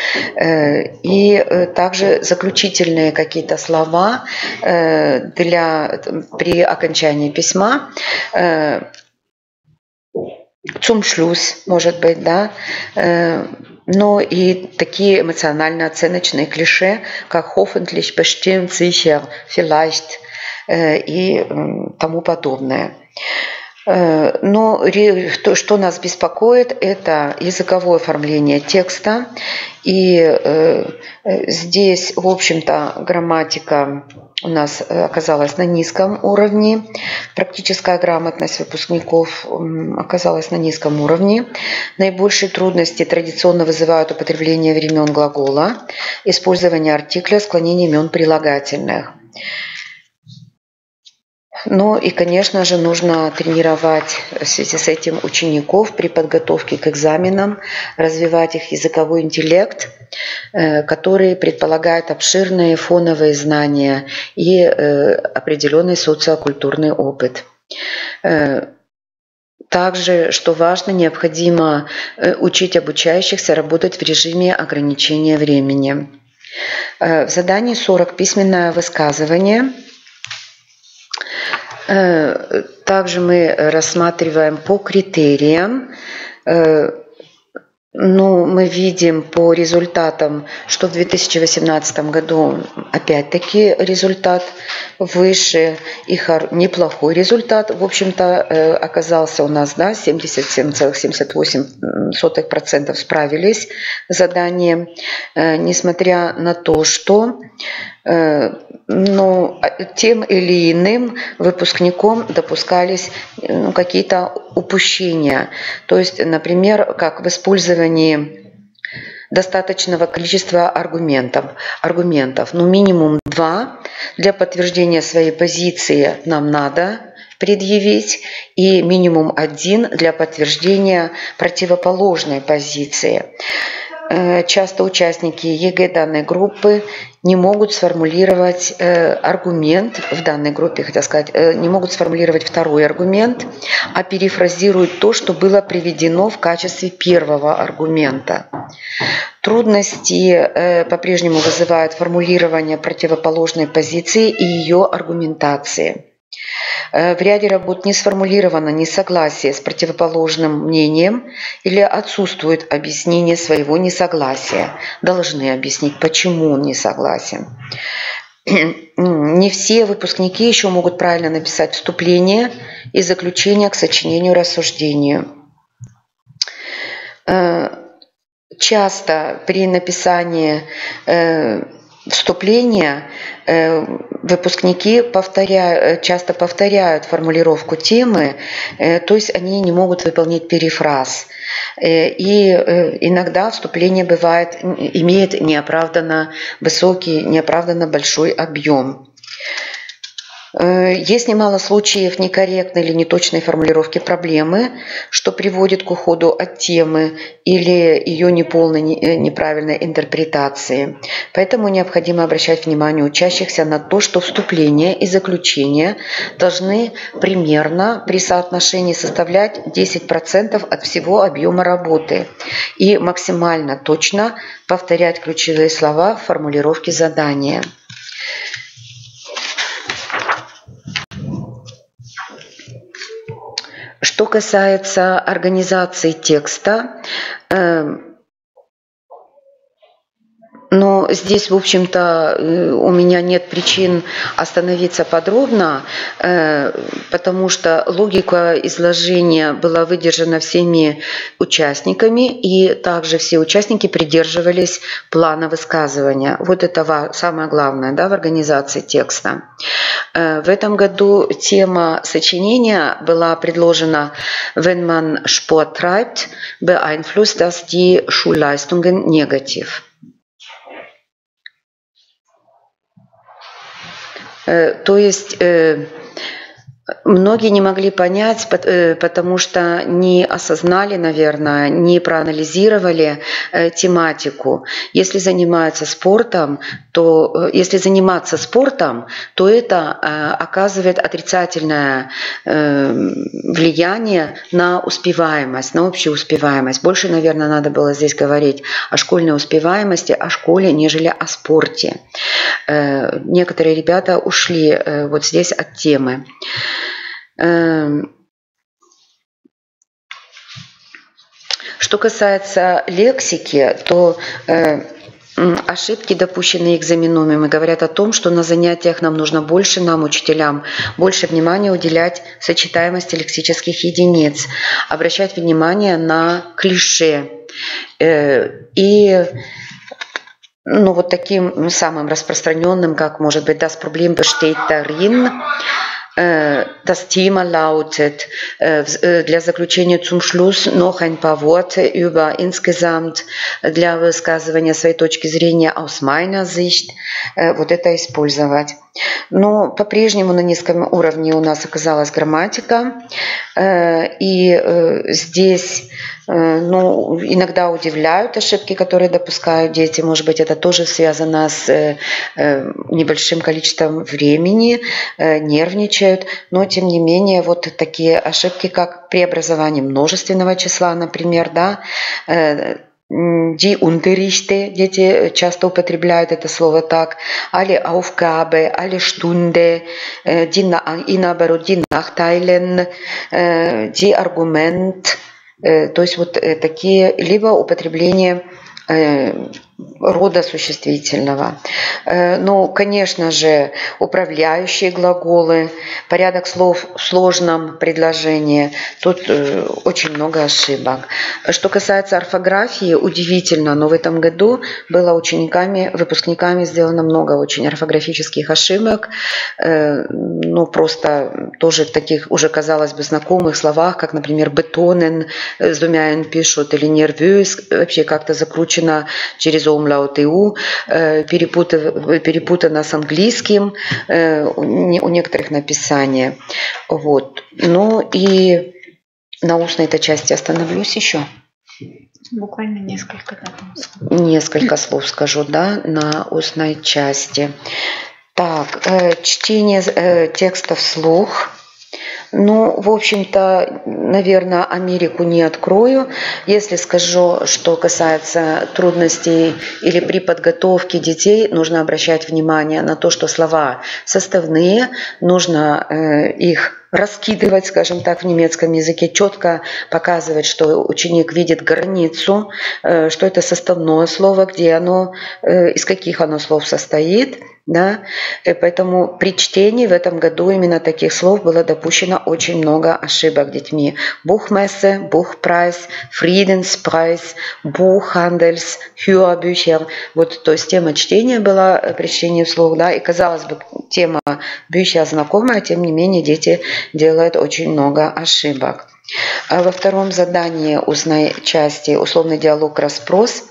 И также заключительные какие-то слова при окончании письма, zum Schluss, может быть, да, но и такие эмоционально-оценочные клише, как hoffentlich, bestimmt, sicher, vielleicht и тому подобное. Но то, что нас беспокоит, это языковое оформление текста. И здесь, в общем-то, грамматика у нас оказалась на низком уровне. Практическая грамотность выпускников оказалась на низком уровне. Наибольшие трудности традиционно вызывают употребление времен глагола, использование артикля, склонение имен прилагательных. Ну и, конечно же, нужно тренировать в связи с этим учеников при подготовке к экзаменам, развивать их языковой интеллект, который предполагает обширные фоновые знания и определенный социокультурный опыт. Также, что важно, необходимо учить обучающихся работать в режиме ограничения времени. В задании 40 письменное высказывание. Также мы рассматриваем по критериям. Мы видим по результатам, что в 2018 году опять-таки результат выше и неплохой результат. В общем-то, оказался у нас 77,78% справились с заданием, несмотря на то, что тем или иным выпускником допускались какие-то упущения. То есть, например, как в использовании достаточного количества аргументов. Минимум 2 для подтверждения своей позиции нам надо предъявить, и минимум 1 для подтверждения противоположной позиции. Часто участники ЕГЭ данной группы не могут сформулировать аргумент в данной группе, не могут сформулировать второй аргумент, а перефразируют то, что было приведено в качестве первого аргумента. Трудности по-прежнему вызывают формулирование противоположной позиции и ее аргументации. В ряде работ не сформулировано несогласие с противоположным мнением или отсутствует объяснение своего несогласия. Должны объяснить, почему он не согласен. Не все выпускники еще могут правильно написать вступление и заключение к сочинению-рассуждению. Часто при написании вступления выпускники часто повторяют формулировку темы, то есть они не могут выполнить перефраз. И иногда вступление имеет неоправданно высокий, неоправданно большой объем. Есть немало случаев некорректной или неточной формулировки проблемы, что приводит к уходу от темы или ее неполной, неправильной интерпретации. Поэтому необходимо обращать внимание учащихся на то, что вступление и заключение должны примерно при соотношении составлять 10% от всего объема работы и максимально точно повторять ключевые слова в формулировке задания. Что касается организации текста, но здесь, в общем-то, у меня нет причин остановиться подробно, потому что логика изложения была выдержана всеми участниками, и также все участники придерживались плана высказывания. Вот это самое главное, в организации текста. В этом году тема сочинения была предложена «Wenn man Sport treibt, beeinflusst das die Schulleistungen negativ». То есть многие не могли понять, потому что не осознали, наверное, не проанализировали тематику. Если заниматься спортом, то это оказывает отрицательное влияние на успеваемость, на общую успеваемость. Больше, наверное, надо было здесь говорить о школьной успеваемости, о школе, нежели о спорте. Некоторые ребята ушли вот здесь от темы. Что касается лексики, то ошибки, допущенные экзаменуемыми, говорят о том, что на занятиях нам, учителям, больше внимания уделять сочетаемости лексических единиц, обращать внимание на клише. И вот таким самым распространенным, как может быть das Problem besteht darin, das Thema lautet, для заключения zum Schluss noch ein paar Worte über insgesamt, для высказывания своей точки зрения aus meiner Sicht, вот это использовать. Но по-прежнему на низком уровне у нас оказалась грамматика, и здесь Ну, иногда удивляют ошибки, которые допускают дети. Может быть, это тоже связано с небольшим количеством времени, нервничают. Но, тем не менее, вот такие ошибки, как преобразование множественного числа, например, да, die Unterrichte, дети часто употребляют это слово так, alle Aufgabe, alle Stunde, и наоборот, die Nachteilen, die Argument, то есть вот такие, либо употребление рода существительного. Ну, конечно же, управляющие глаголы, порядок слов в сложном предложении. Тут очень много ошибок. Что касается орфографии, удивительно, но в этом году было учениками, выпускниками сделано много очень орфографических ошибок. Ну, просто тоже в таких уже, казалось бы, знакомых словах, как, например, бетонен, с двумя «н» пишут, или нервюс, вообще как-то закручено через умлаут и у, перепутано с английским у некоторых написания. Вот. Ну и на устной этой части остановлюсь еще. Буквально несколько слов. Несколько слов скажу, да, на устной части. Так, чтение текста вслух. Ну, в общем-то, наверное, Америку не открою, если скажу, что касается трудностей или при подготовке детей, нужно обращать внимание на то, что слова составные, нужно их раскидывать, скажем так, в немецком языке, четко показывать, что ученик видит границу, что это составное слово, где оно, из каких оно слов состоит. Да? Поэтому при чтении в этом году именно таких слов было допущено очень много ошибок детьми. Buchmesse, Buchpreis, Friedenspreis, Buchhandels, Hörbücher. Вот, то есть тема чтения была при чтении вслух, да, и казалось бы, тема Bücher знакомая, тем не менее дети делают очень много ошибок. Во втором задании устной части условный диалог-расспрос.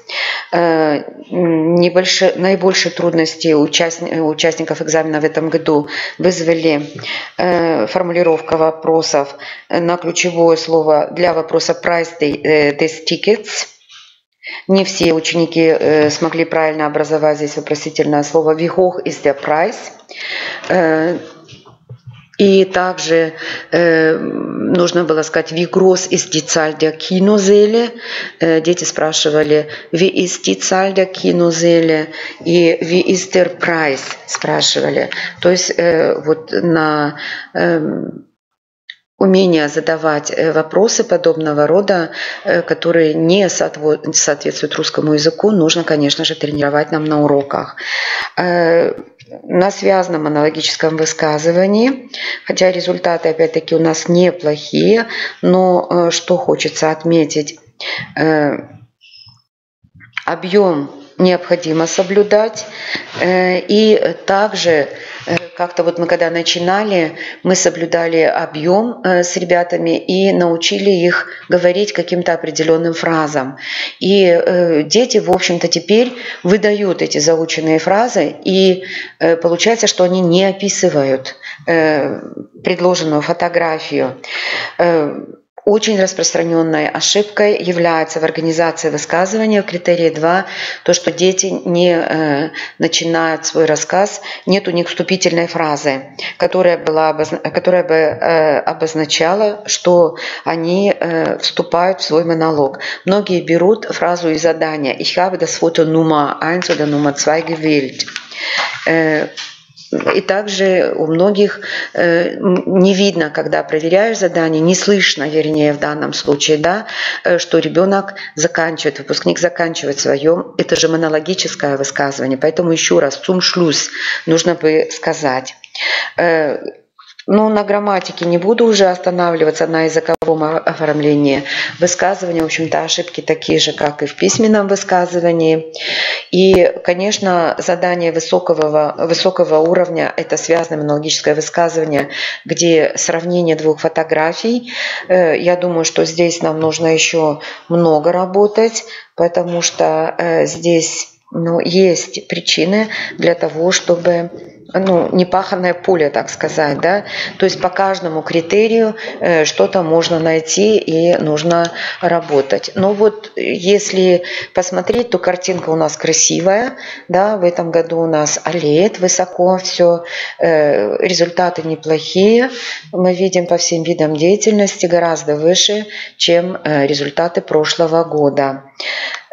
Наибольшие трудности участников экзамена в этом году вызвали формулировка вопросов на ключевое слово для вопроса «Price des Tickets». Не все ученики смогли правильно образовать здесь вопросительное слово «Wie hoch ist der Preis?». И также нужно было сказать «Wie groß ist die Zahl der Kinosäle?». Дети спрашивали «Wie ist die Zahl der Kinosäle?» и «Wie ist der Preis?» спрашивали. То есть вот на умение задавать вопросы подобного рода, которые не соответствуют русскому языку, нужно, конечно же, тренировать нам на уроках. На связанном аналогическом высказывании, хотя результаты, опять-таки, у нас неплохие, но что хочется отметить, объем необходимо соблюдать, и также как-то вот мы когда начинали, мы соблюдали объем с ребятами и научили их говорить каким-то определенным фразам. И дети, в общем-то, теперь выдают эти заученные фразы, и получается, что они не описывают предложенную фотографию. Очень распространенной ошибкой является в организации высказывания в критерии 2 то, что дети не начинают свой рассказ, нет у них вступительной фразы, которая бы обозначала, что они вступают в свой монолог. Многие берут фразу из задания «Ich habe das Foto Nummer 1 oder Nummer 2 gewählt». И также у многих не видно, когда проверяешь задание, не слышно, вернее, в данном случае, да, что ребенок заканчивает, выпускник заканчивает свое, это же монологическое высказывание, поэтому еще раз, zum Schluss нужно бы сказать. Ну, на грамматике не буду уже останавливаться, на языковом оформлении высказывания. В общем-то, ошибки такие же, как и в письменном высказывании. И, конечно, задание высокого уровня – это связанное монологическое высказывание, где сравнение двух фотографий. Я думаю, что здесь нам нужно еще много работать, потому что здесь есть причины для того, чтобы непаханное поле, так сказать, да, то есть по каждому критерию что-то можно найти и нужно работать. Но вот если посмотреть, то картинка у нас красивая, да, в этом году у нас олеет высоко все, результаты неплохие, мы видим по всем видам деятельности гораздо выше, чем результаты прошлого года.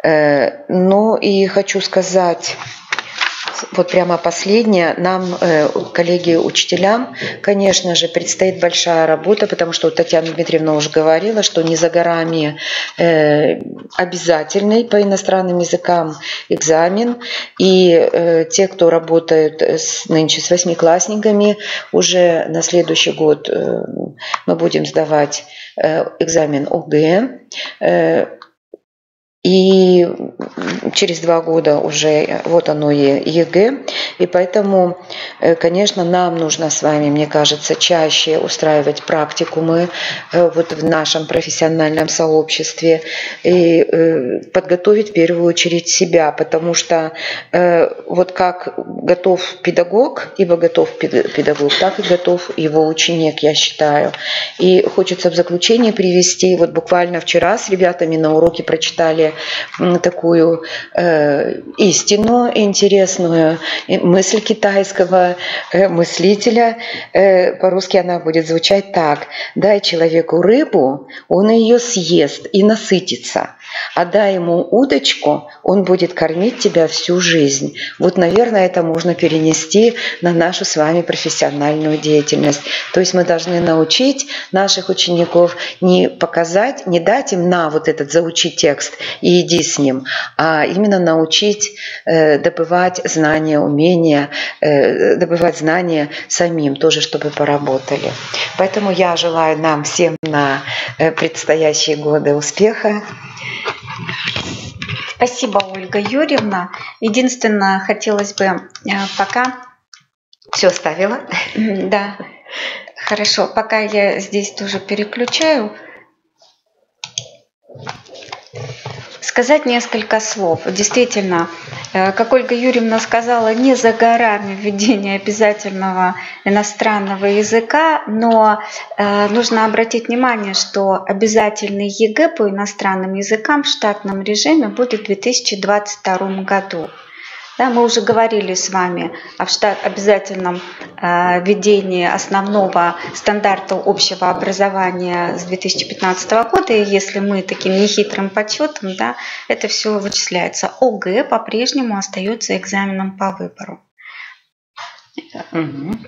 Ну и хочу сказать, вот прямо последнее, нам, коллеги-учителям, конечно же, предстоит большая работа, потому что Татьяна Дмитриевна уже говорила, что не за горами обязательный по иностранным языкам экзамен, и те, кто работают нынче с восьмиклассниками, уже на следующий год мы будем сдавать экзамен ОГЭ, и через 2 года уже вот оно и ЕГЭ. И поэтому, конечно, нам нужно с вами, мне кажется, чаще устраивать практикумы вот в нашем профессиональном сообществе и подготовить в первую очередь себя, потому что вот как готов педагог, ибо готов педагог, так и готов его ученик, я считаю. И хочется в заключение привести, вот буквально вчера с ребятами на уроке прочитали такую истину интересную, мысль китайского мыслителя. По-русски она будет звучать так: дай человеку рыбу, он ее съест и насытится, а дай ему удочку, он будет кормить тебя всю жизнь. Вот, наверное, это можно перенести на нашу с вами профессиональную деятельность. То есть мы должны научить наших учеников не показать, не дать им на вот этот заучи текст и иди с ним, а именно научить добывать знания, умения, добывать знания самим, тоже чтобы поработали. Поэтому я желаю нам всем на предстоящие годы успеха. Спасибо, Ольга Юрьевна. Единственное, хотелось бы пока... Все ставила? Да, хорошо. Пока я здесь тоже переключаю, сказать несколько слов. Действительно, как Ольга Юрьевна сказала, не за горами введение обязательного иностранного языка, но нужно обратить внимание, что обязательный ЕГЭ по иностранным языкам в штатном режиме будет в 2022 году. Да, мы уже говорили с вами о обязательном введении основного стандарта общего образования с 2015 года. И если мы таким нехитрым подсчетом, да, это все вычисляется. ОГЭ по-прежнему остается экзаменом по выбору.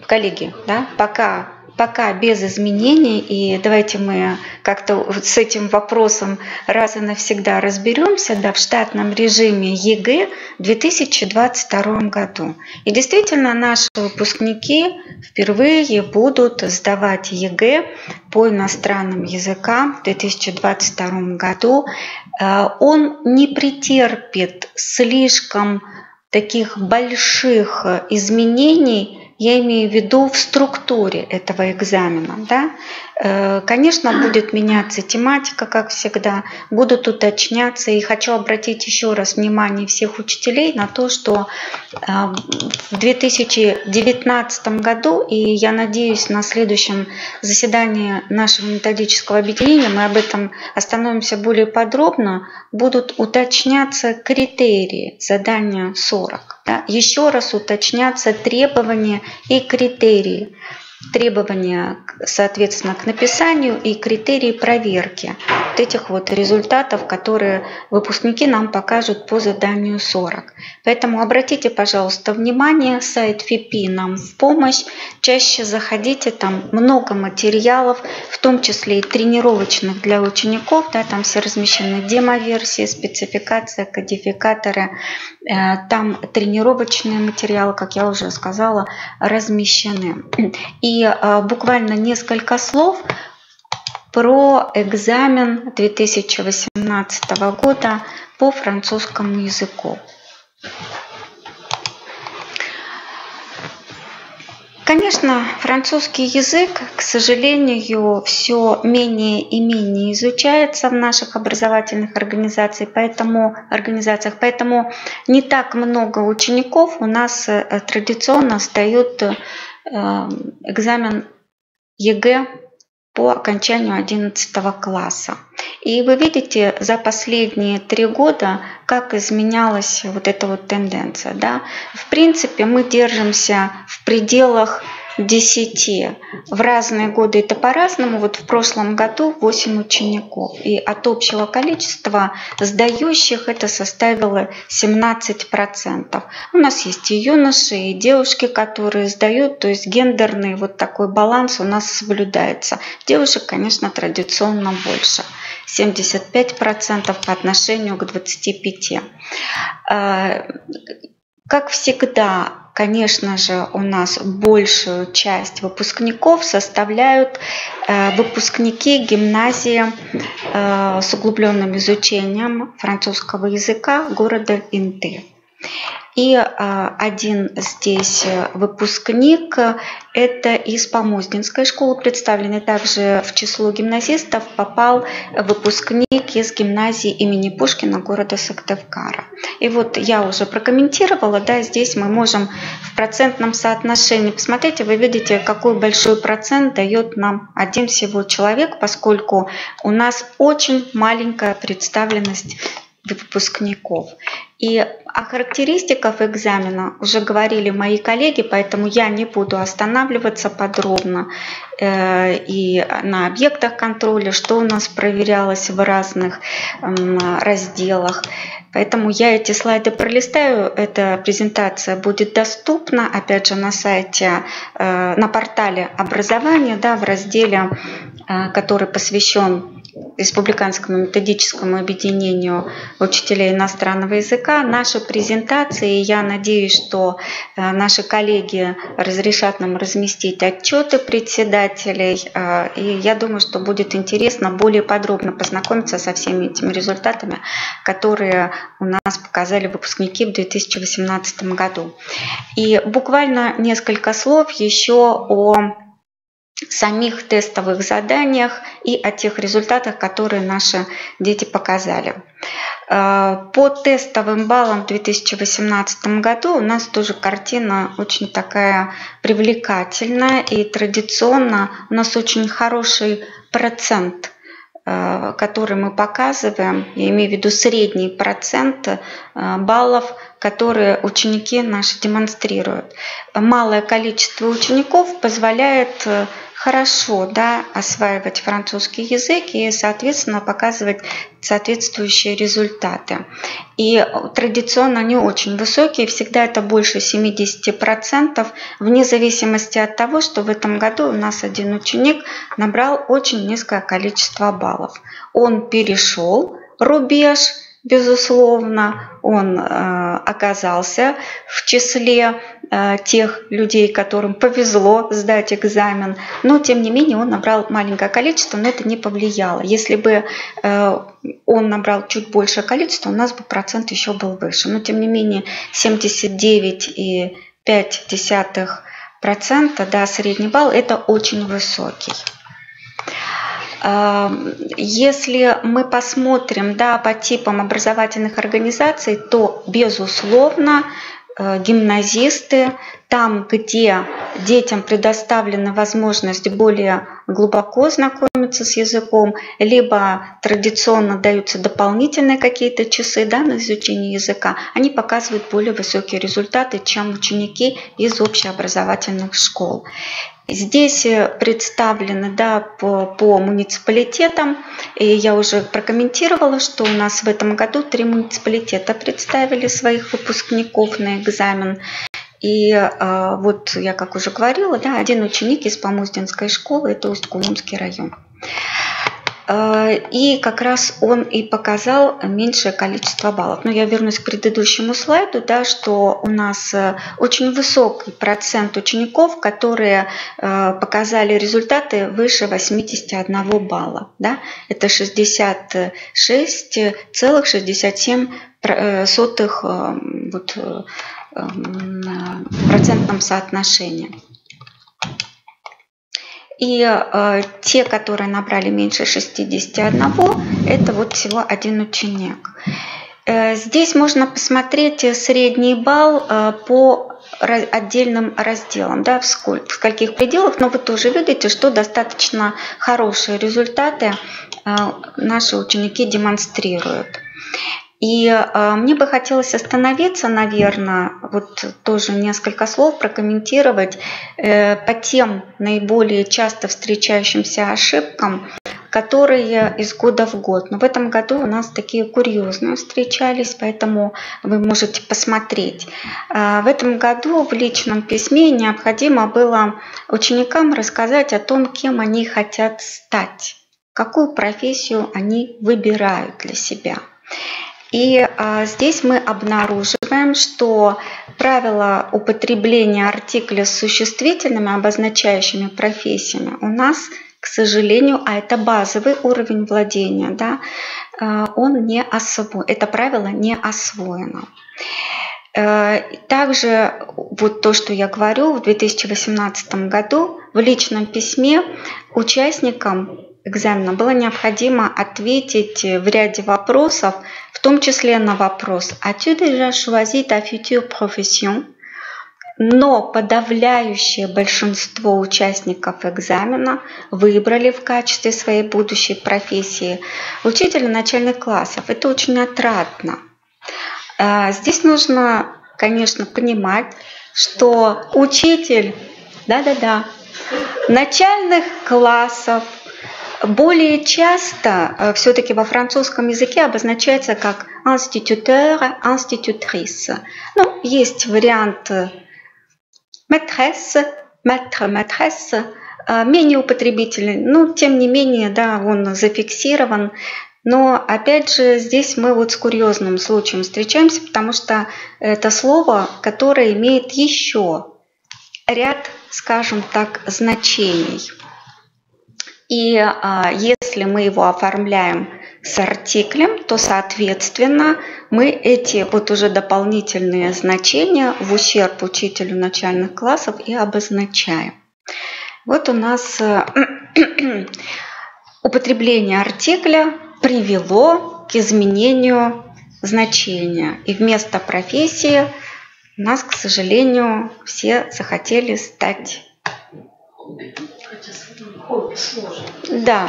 Коллеги, да, пока без изменений, и давайте мы как-то с этим вопросом раз и навсегда разберемся, да, в штатном режиме ЕГЭ в 2022 году. И действительно, наши выпускники впервые будут сдавать ЕГЭ по иностранным языкам в 2022 году. Он не претерпит слишком таких больших изменений, я имею в виду в структуре этого экзамена. Да? Конечно, будет меняться тематика, как всегда, будут уточняться. И хочу обратить еще раз внимание всех учителей на то, что в 2019 году, и я надеюсь, на следующем заседании нашего методического объединения мы об этом остановимся более подробно, будут уточняться критерии задания 40. Да? Еще раз уточняться требования и критерии. Требования, соответственно, к написанию и критерии проверки вот этих вот результатов, которые выпускники нам покажут по заданию 40. Поэтому обратите, пожалуйста, внимание, сайт ФИПИ нам в помощь. Чаще заходите, там много материалов, в том числе и тренировочных для учеников. Да, там все размещены демо-версии, спецификация, кодификаторы. Там тренировочные материалы, как я уже сказала, размещены. И буквально несколько слов про экзамен 2018 года по французскому языку. Конечно, французский язык, к сожалению, все менее и менее изучается в наших образовательных организациях, поэтому не так много учеников у нас традиционно сдают экзамен ЕГЭ по окончанию 11 класса. И вы видите за последние 3 года, как изменялась вот эта вот тенденция. Да? В принципе, мы держимся в пределах 10. В разные годы это по-разному. Вот в прошлом году 8 учеников. И от общего количества сдающих это составило 17%. У нас есть и юноши, и девушки, которые сдают. То есть гендерный вот такой баланс у нас соблюдается. Девушек, конечно, традиционно больше. 75% по отношению к 25%. Как всегда, конечно же, у нас большую часть выпускников составляют выпускники гимназии с углубленным изучением французского языка города Инты. И один здесь выпускник, это из Помоздинской школы, представленный также в число гимназистов, попал выпускник из гимназии имени Пушкина города Сыктывкара. И вот я уже прокомментировала, да, здесь мы можем в процентном соотношении, посмотрите, вы видите, какой большой процент дает нам один всего человек, поскольку у нас очень маленькая представленность выпускников. И о характеристиках экзамена уже говорили мои коллеги, поэтому я не буду останавливаться подробно и на объектах контроля, что у нас проверялось в разных разделах. Поэтому я эти слайды пролистаю. Эта презентация будет доступна, опять же, на сайте, на портале образования, да, в разделе, который посвящен Республиканскому методическому объединению учителей иностранного языка. Наши презентации, я надеюсь, что наши коллеги разрешат нам разместить отчеты председателей. И я думаю, что будет интересно более подробно познакомиться со всеми этими результатами, которые у нас показали выпускники в 2018 году. И буквально несколько слов еще о самих тестовых заданиях и о тех результатах, которые наши дети показали. По тестовым баллам в 2018 году у нас тоже картина очень такая привлекательная, и традиционно у нас очень хороший процент, который мы показываем, я имею в виду средний процент баллов, которые ученики наши демонстрируют. Малое количество учеников позволяет хорошо, да, осваивать французский язык и, соответственно, показывать соответствующие результаты. И традиционно они очень высокие, всегда это больше 70%, вне зависимости от того, что в этом году у нас один ученик набрал очень низкое количество баллов. Он перешел рубеж, безусловно, он оказался в числе тех людей, которым повезло сдать экзамен, но тем не менее он набрал маленькое количество, но это не повлияло. Если бы он набрал чуть большее количество, у нас бы процент еще был выше. Но тем не менее 79,5%, да, средний балл, это очень высокий. Если мы посмотрим, да, по типам образовательных организаций, то, безусловно, гимназисты, там, где детям предоставлена возможность более глубоко знакомиться с языком, либо традиционно даются дополнительные какие-то часы, да, на изучение языка, они показывают более высокие результаты, чем ученики из общеобразовательных школ. Здесь представлены, да, по муниципалитетам, и я уже прокомментировала, что у нас в этом году 3 муниципалитета представили своих выпускников на экзамен. И вот я, как уже говорила, да, один ученик из Помоздинской школы, это Усть-Кулумский район. И как раз он и показал меньшее количество баллов. Но я вернусь к предыдущему слайду, да, что у нас очень высокий процент учеников, которые показали результаты выше 81 балла. Да? Это 66,67% вот, процентном соотношении. И те, которые набрали меньше 61, это вот всего один ученик. Здесь можно посмотреть средний балл по отдельным разделам, да, в скольких пределах, но вы тоже видите, что достаточно хорошие результаты наши ученики демонстрируют. И мне бы хотелось остановиться, наверное, вот тоже несколько слов прокомментировать по тем наиболее часто встречающимся ошибкам, которые из года в год. Но в этом году у нас такие курьезные встречались, поэтому вы можете посмотреть. В этом году в личном письме необходимо было ученикам рассказать о том, кем они хотят стать, какую профессию они выбирают для себя. И здесь мы обнаруживаем, что правила употребления артикля с существительными, обозначающими профессиями, у нас, к сожалению, а это базовый уровень владения, да, он не освоен, это правило не освоено. Также вот то, что я говорю, в 2018 году в личном письме участникам экзамена было необходимо ответить в ряде вопросов, в том числе на вопрос «As-tu déjà choisi ta future profession?». Но подавляющее большинство участников экзамена выбрали в качестве своей будущей профессии учителя начальных классов. Это очень отрадно. Здесь нужно, конечно, понимать, что учитель начальных классов более часто все-таки во французском языке обозначается как instituteur, institutrice. Ну, есть вариант maîtresse, maître, maîtresse, менее употребительный, но тем не менее, да, он зафиксирован. Но опять же, здесь мы вот с курьезным случаем встречаемся, потому что это слово, которое имеет еще ряд, скажем так, значений. И если мы его оформляем с артиклем, то, соответственно, мы эти вот уже дополнительные значения в ущерб учителю начальных классов и обозначаем. Вот у нас употребление артикля привело к изменению значения. И вместо профессии у нас, к сожалению, все захотели стать... Да,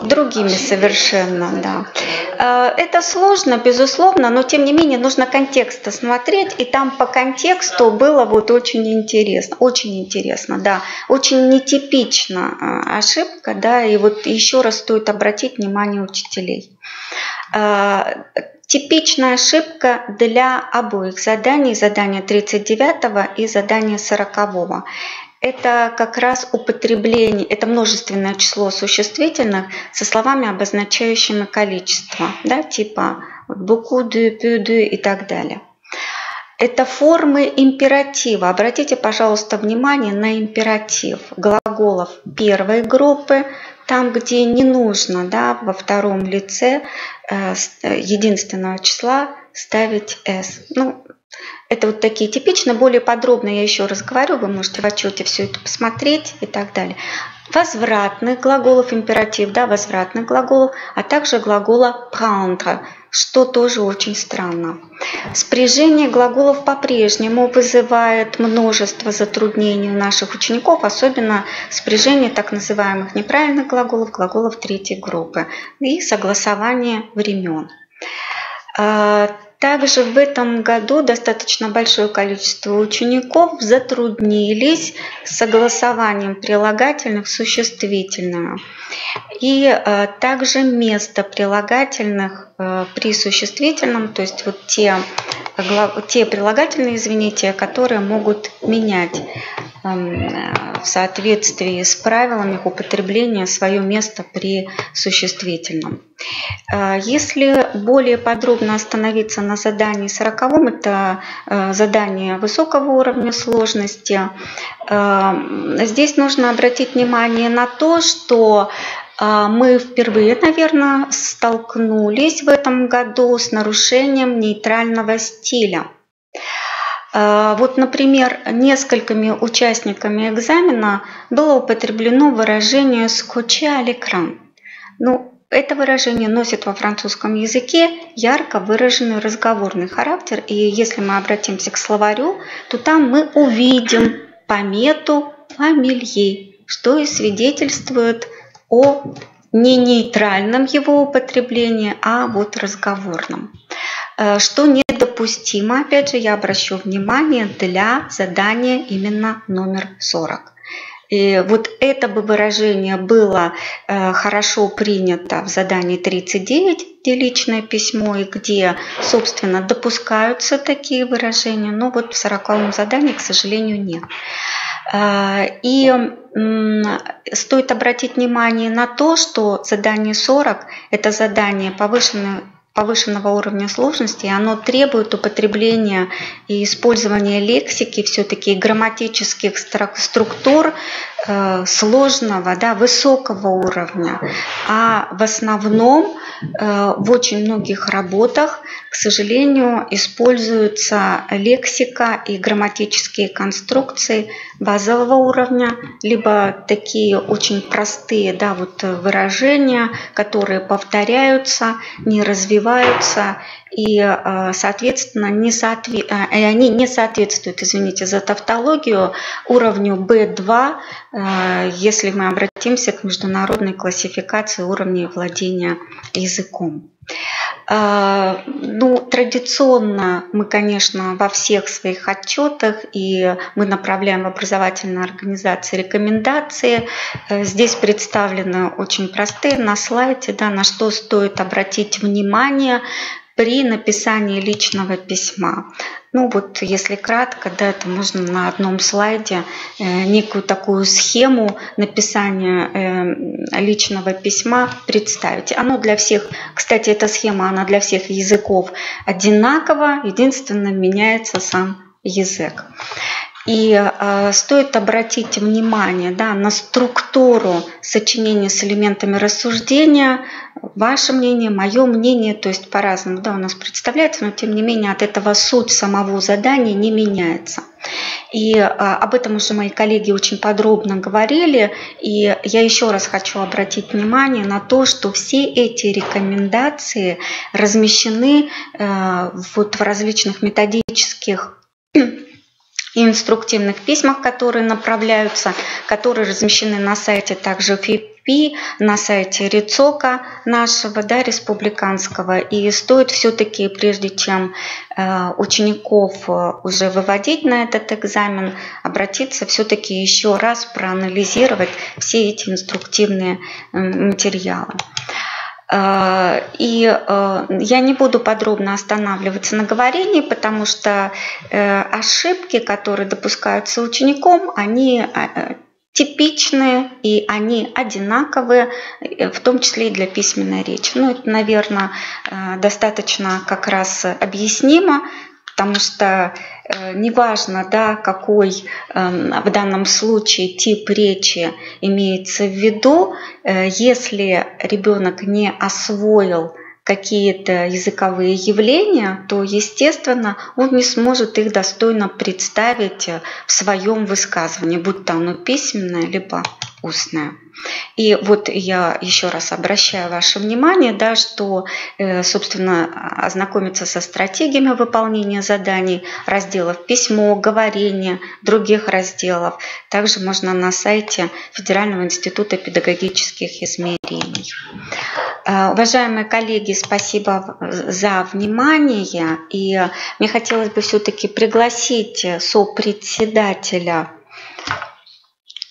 другими совершенно, да. Это сложно, безусловно, но тем не менее нужно контекст смотреть, и там по контексту было вот очень интересно, да, очень нетипична ошибка, да, и вот еще раз стоит обратить внимание учителей. Типичная ошибка для обоих заданий, задания 39 и задания 40. Это как раз употребление, это множественное число существительных со словами, обозначающими количество, да, типа beaucoup de, peu de и так далее. Это формы императива. Обратите, пожалуйста, внимание на императив глаголов первой группы, там, где не нужно, да, во втором лице единственного числа ставить s. Ну, это вот такие типичные, более подробно я еще раз говорю, вы можете в отчете все это посмотреть и так далее. Возвратных глаголов императив, да, возвратных глаголов, а также глагола prendre, что тоже очень странно. Спряжение глаголов по-прежнему вызывает множество затруднений у наших учеников, особенно спряжение так называемых неправильных глаголов, глаголов третьей группы и согласование времен. Также в этом году достаточно большое количество учеников затруднились с согласованием прилагательных с существительными. И также место прилагательных при существительном, то есть вот те прилагательные, извините, которые могут менять в соответствии с правилами употребления свое место при существительном. Если более подробно остановиться на задании 40, это задание высокого уровня сложности, здесь нужно обратить внимание на то, что мы впервые, наверное, столкнулись в этом году с нарушением нейтрального стиля. Вот, например, несколькими участниками экзамена было употреблено выражение «скотче à l'écran». Ну, это выражение носит во французском языке ярко выраженный разговорный характер, и если мы обратимся к словарю, то там мы увидим помету «фамилье», что и свидетельствует о не нейтральном его употреблении, а вот разговорном. Что недопустимо, опять же, я обращу внимание, для задания именно номер 40. И вот это бы выражение было хорошо принято в задании 39, где личное письмо, и где, собственно, допускаются такие выражения, но вот в 40-м задании, к сожалению, нет. И стоит обратить внимание на то, что задание 40 – это задание повышенного уровня сложности, и оно требует употребления и использования лексики, все-таки грамматических структур сложного, да, высокого уровня. А в основном в очень многих работах, к сожалению, используется лексика и грамматические конструкции базового уровня, либо такие очень простые, да, вот выражения, которые повторяются, не развиваются и, соответственно, они не соответствуют, извините за тавтологию, уровню B2, если мы обратимся к международной классификации уровней владения языком. Ну, традиционно мы, конечно, во всех своих отчетах, и мы направляем в образовательные организации рекомендации. Здесь представлены очень простые на слайде, да, на что стоит обратить внимание при написании личного письма. Ну вот, если кратко, да, это можно на одном слайде некую такую схему написания личного письма представить. Оно для всех, кстати, эта схема, она для всех языков одинакова, единственно меняется сам язык. И стоит обратить внимание, да, на структуру сочинения с элементами рассуждения. Ваше мнение, мое мнение, то есть по-разному, да, у нас представляется, но тем не менее от этого суть самого задания не меняется. И об этом уже мои коллеги очень подробно говорили. И я еще раз хочу обратить внимание на то, что все эти рекомендации размещены вот в различных методических и инструктивных письмах, которые направляются, которые размещены на сайте также ФИПИ, на сайте РИЦОКа нашего, да, республиканского. И стоит все-таки, прежде чем учеников уже выводить на этот экзамен, обратиться все-таки еще раз проанализировать все эти инструктивные материалы. И я не буду подробно останавливаться на говорении, потому что ошибки, которые допускаются учеником, они типичные и они одинаковые, в том числе и для письменной речи. Ну, это, наверное, достаточно как раз объяснимо, потому что неважно, да, какой в данном случае тип речи имеется в виду, если ребенок не освоил какие-то языковые явления, то, естественно, он не сможет их достойно представить в своем высказывании, будь то оно письменное, либо устное. И вот я еще раз обращаю ваше внимание, да, что, собственно, ознакомиться со стратегиями выполнения заданий, разделов письмо, говорение, других разделов, также можно на сайте Федерального института педагогических измерений. Уважаемые коллеги, спасибо за внимание. И мне хотелось бы все-таки пригласить сопредседателя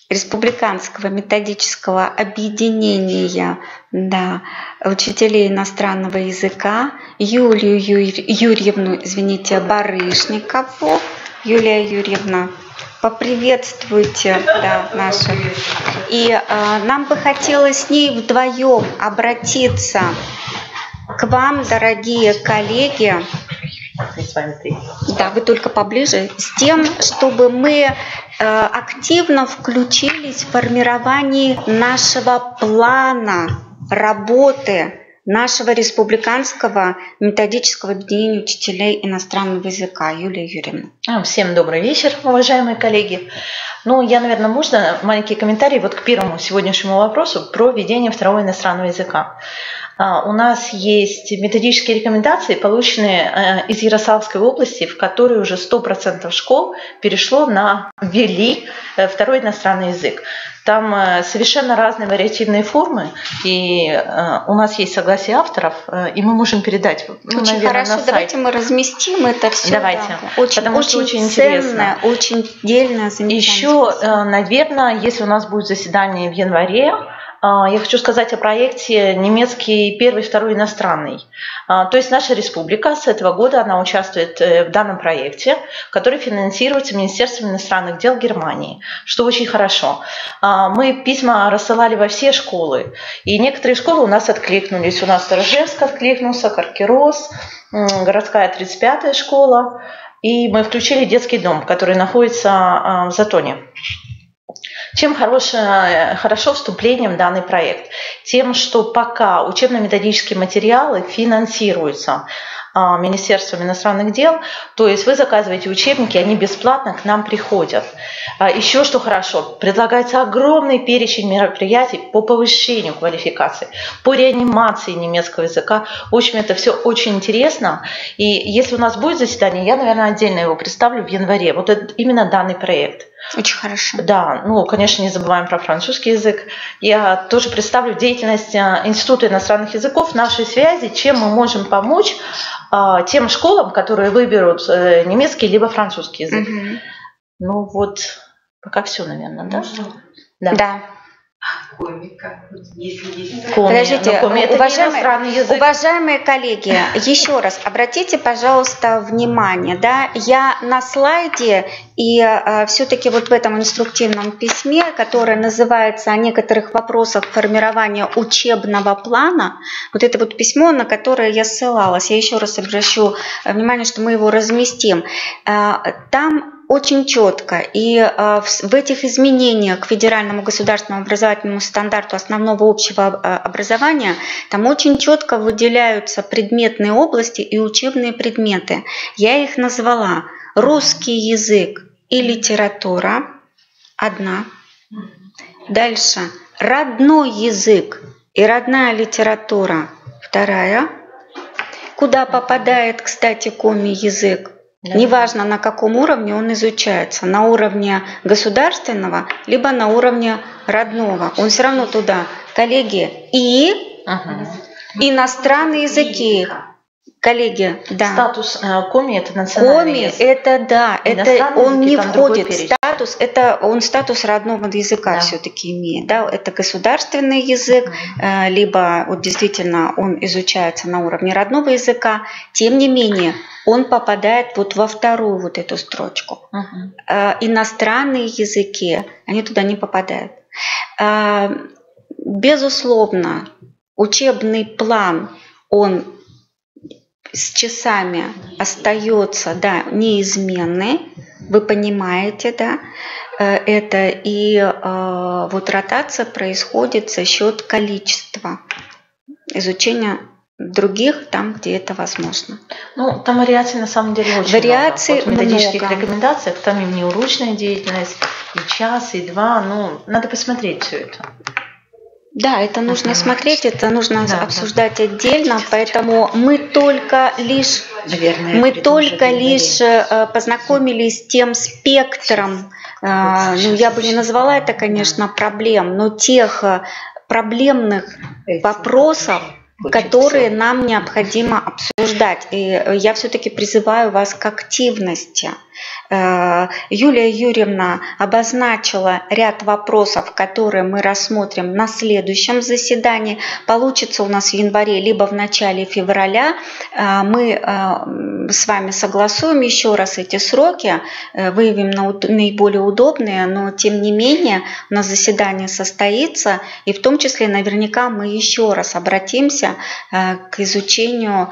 Республиканского методического объединения, да, учителей иностранного языка Юлию Юрьевну, Барышникову. Юлия Юрьевна, поприветствуйте, да, нашу. И нам бы хотелось с ней вдвоем обратиться к вам, дорогие коллеги. Да, вы только поближе, с тем, чтобы мы активно включились в формирование нашего плана работы нашего республиканского методического объединения учителей иностранного языка. Юлия Юрьевна. Всем добрый вечер, уважаемые коллеги. Ну, я, наверное, можно маленький комментарий вот к первому сегодняшнему вопросу про введение второго иностранного языка. У нас есть методические рекомендации, полученные из Ярославской области, в которой уже 100% школ ввели второй иностранный язык. Там совершенно разные вариативные формы, и у нас есть согласие авторов, и мы можем передать, очень наверное, хорошо, на сайт. Давайте мы разместим это все. Давайте, да. Потому что очень интересно. Очень дельно, замечательно. Еще, наверное, если у нас будет заседание в январе, я хочу сказать о проекте «Немецкий первый, второй иностранный». То есть наша республика с этого года она участвует в данном проекте, который финансируется Министерством иностранных дел Германии, что очень хорошо. Мы письма рассылали во все школы, и некоторые школы у нас откликнулись. У нас Сторожевск откликнулся, Каркерос, городская 35-я школа, и мы включили детский дом, который находится в Затоне. Чем хорошо вступлением в данный проект? Тем, что пока учебно-методические материалы финансируются Министерством иностранных дел, то есть вы заказываете учебники, они бесплатно к нам приходят. Еще что хорошо, предлагается огромный перечень мероприятий по повышению квалификации, по реанимации немецкого языка. В общем, это все очень интересно. И если у нас будет заседание, я, наверное, отдельно его представлю в январе. Вот это именно данный проект. Очень хорошо. Да, ну, конечно, не забываем про французский язык. Я тоже представлю деятельность Института иностранных языков, нашей связи, чем мы можем помочь тем школам, которые выберут немецкий либо французский язык. Угу. Ну вот, пока все, наверное, да? Да. Подождите, уважаемые коллеги, еще раз обратите, пожалуйста, внимание, да, я на слайде и все-таки вот в этом инструктивном письме, которое называется «О некоторых вопросах формирования учебного плана», вот это вот письмо, на которое я ссылалась, я еще раз обращу внимание, что мы его разместим, там очень четко. И в этих изменениях к федеральному государственному образовательному стандарту основного общего образования там очень четко выделяются предметные области и учебные предметы. Я их назвала: русский язык и литература – одна. Дальше родной язык и родная литература – вторая. Куда попадает, кстати, коми-язык? Да. Неважно, на каком уровне он изучается, на уровне государственного, либо на уровне родного. Он все равно туда, коллеги, и иностранные языки. Коллеги, да. Статус коми – это национальный язык. Коми – это да, это он не входит. Статус – это он статус родного языка, да, все-таки имеет. Да, это государственный язык, либо вот действительно он изучается на уровне родного языка. Тем не менее, он попадает вот во вторую вот эту строчку. Иностранные языки, они туда не попадают. Безусловно, учебный план, он с часами остается, да, неизменный, вы понимаете, да, это, и вот ротация происходит за счет количества изучения других там, где это возможно. Ну, там вариаций на самом деле очень вариаций много. Вот в методических рекомендациях там и неурочная деятельность, и час, и два, ну, надо посмотреть все это. Да, это нужно смотреть, это нужно обсуждать отдельно, поэтому мы только лишь познакомились с тем спектром, ну, я бы не назвала это, конечно, проблем, но тех проблемных вопросов, которые нам необходимо обсуждать. И я все-таки призываю вас к активности. Юлия Юрьевна обозначила ряд вопросов, которые мы рассмотрим на следующем заседании. Получится у нас в январе, либо в начале февраля. Мы с вами согласуем еще раз эти сроки, выявим наиболее удобные, но тем не менее у нас заседание состоится, и в том числе наверняка мы еще раз обратимся вернемся к изучению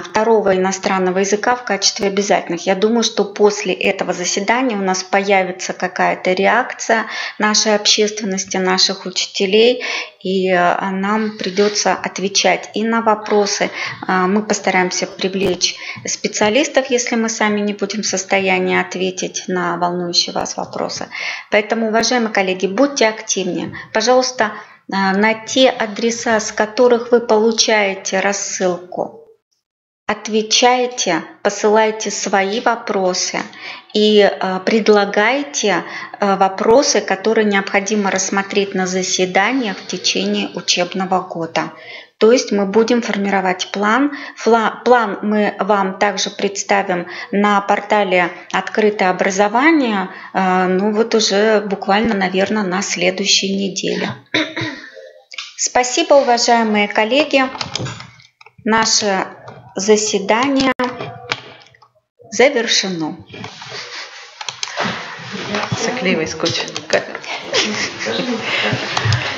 второго иностранного языка в качестве обязательных. Я думаю, что после этого заседания у нас появится какая-то реакция нашей общественности, наших учителей, и нам придется отвечать и на вопросы. Мы постараемся привлечь специалистов, если мы сами не будем в состоянии ответить на волнующие вас вопросы. Поэтому, уважаемые коллеги, будьте активнее. Пожалуйста, на те адреса, с которых вы получаете рассылку, отвечайте, посылайте свои вопросы и предлагайте вопросы, которые необходимо рассмотреть на заседаниях в течение учебного года. То есть мы будем формировать план. План мы вам также представим на портале «Открытое образование», ну вот уже буквально, наверное, на следующей неделе. Спасибо, уважаемые коллеги. Наше заседание завершено. Сокливый скотч.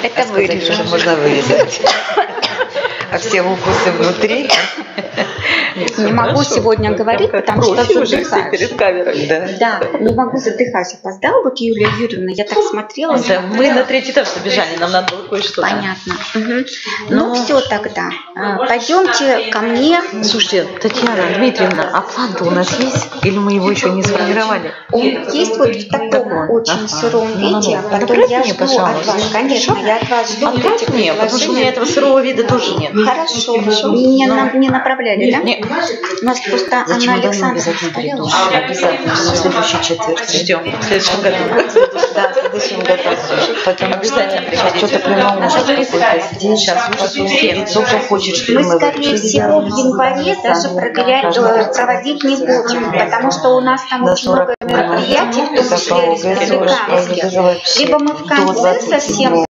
Это вырежем. Можно вырезать. А все укусы внутри? Не могу сегодня говорить, потому что задыхаюсь. перед камерой. Да, не могу, задыхаюсь. Опоздала вот Юлия Юрьевна, я так смотрела. Да, мы на третий этаж забежали, нам надо было кое-что. Понятно. Угу. Ну все тогда. Пойдемте ко мне. Слушайте, Татьяна Дмитриевна, а план-то у нас есть? Или мы его еще не сформировали? Он есть вот в таком очень сыром виде, а потом я жду от вас. Конечно, я от вас жду. Отправь мне, потому что у меня этого сырого вида тоже нет. Хорошо. Не направляли, да? Нет. У нас просто Анна Александровна Обязательно. Обязательно. В следующей четверти. Ждем. В следующем году. Да, в следующем году. Потому что что-то прямо может какой-то здесь. Сейчас тоже хочет, что мы, скорее всего, в январе даже проводить не будем, потому что у нас там очень много мероприятий, в том числе республиканских. Либо мы в конце совсем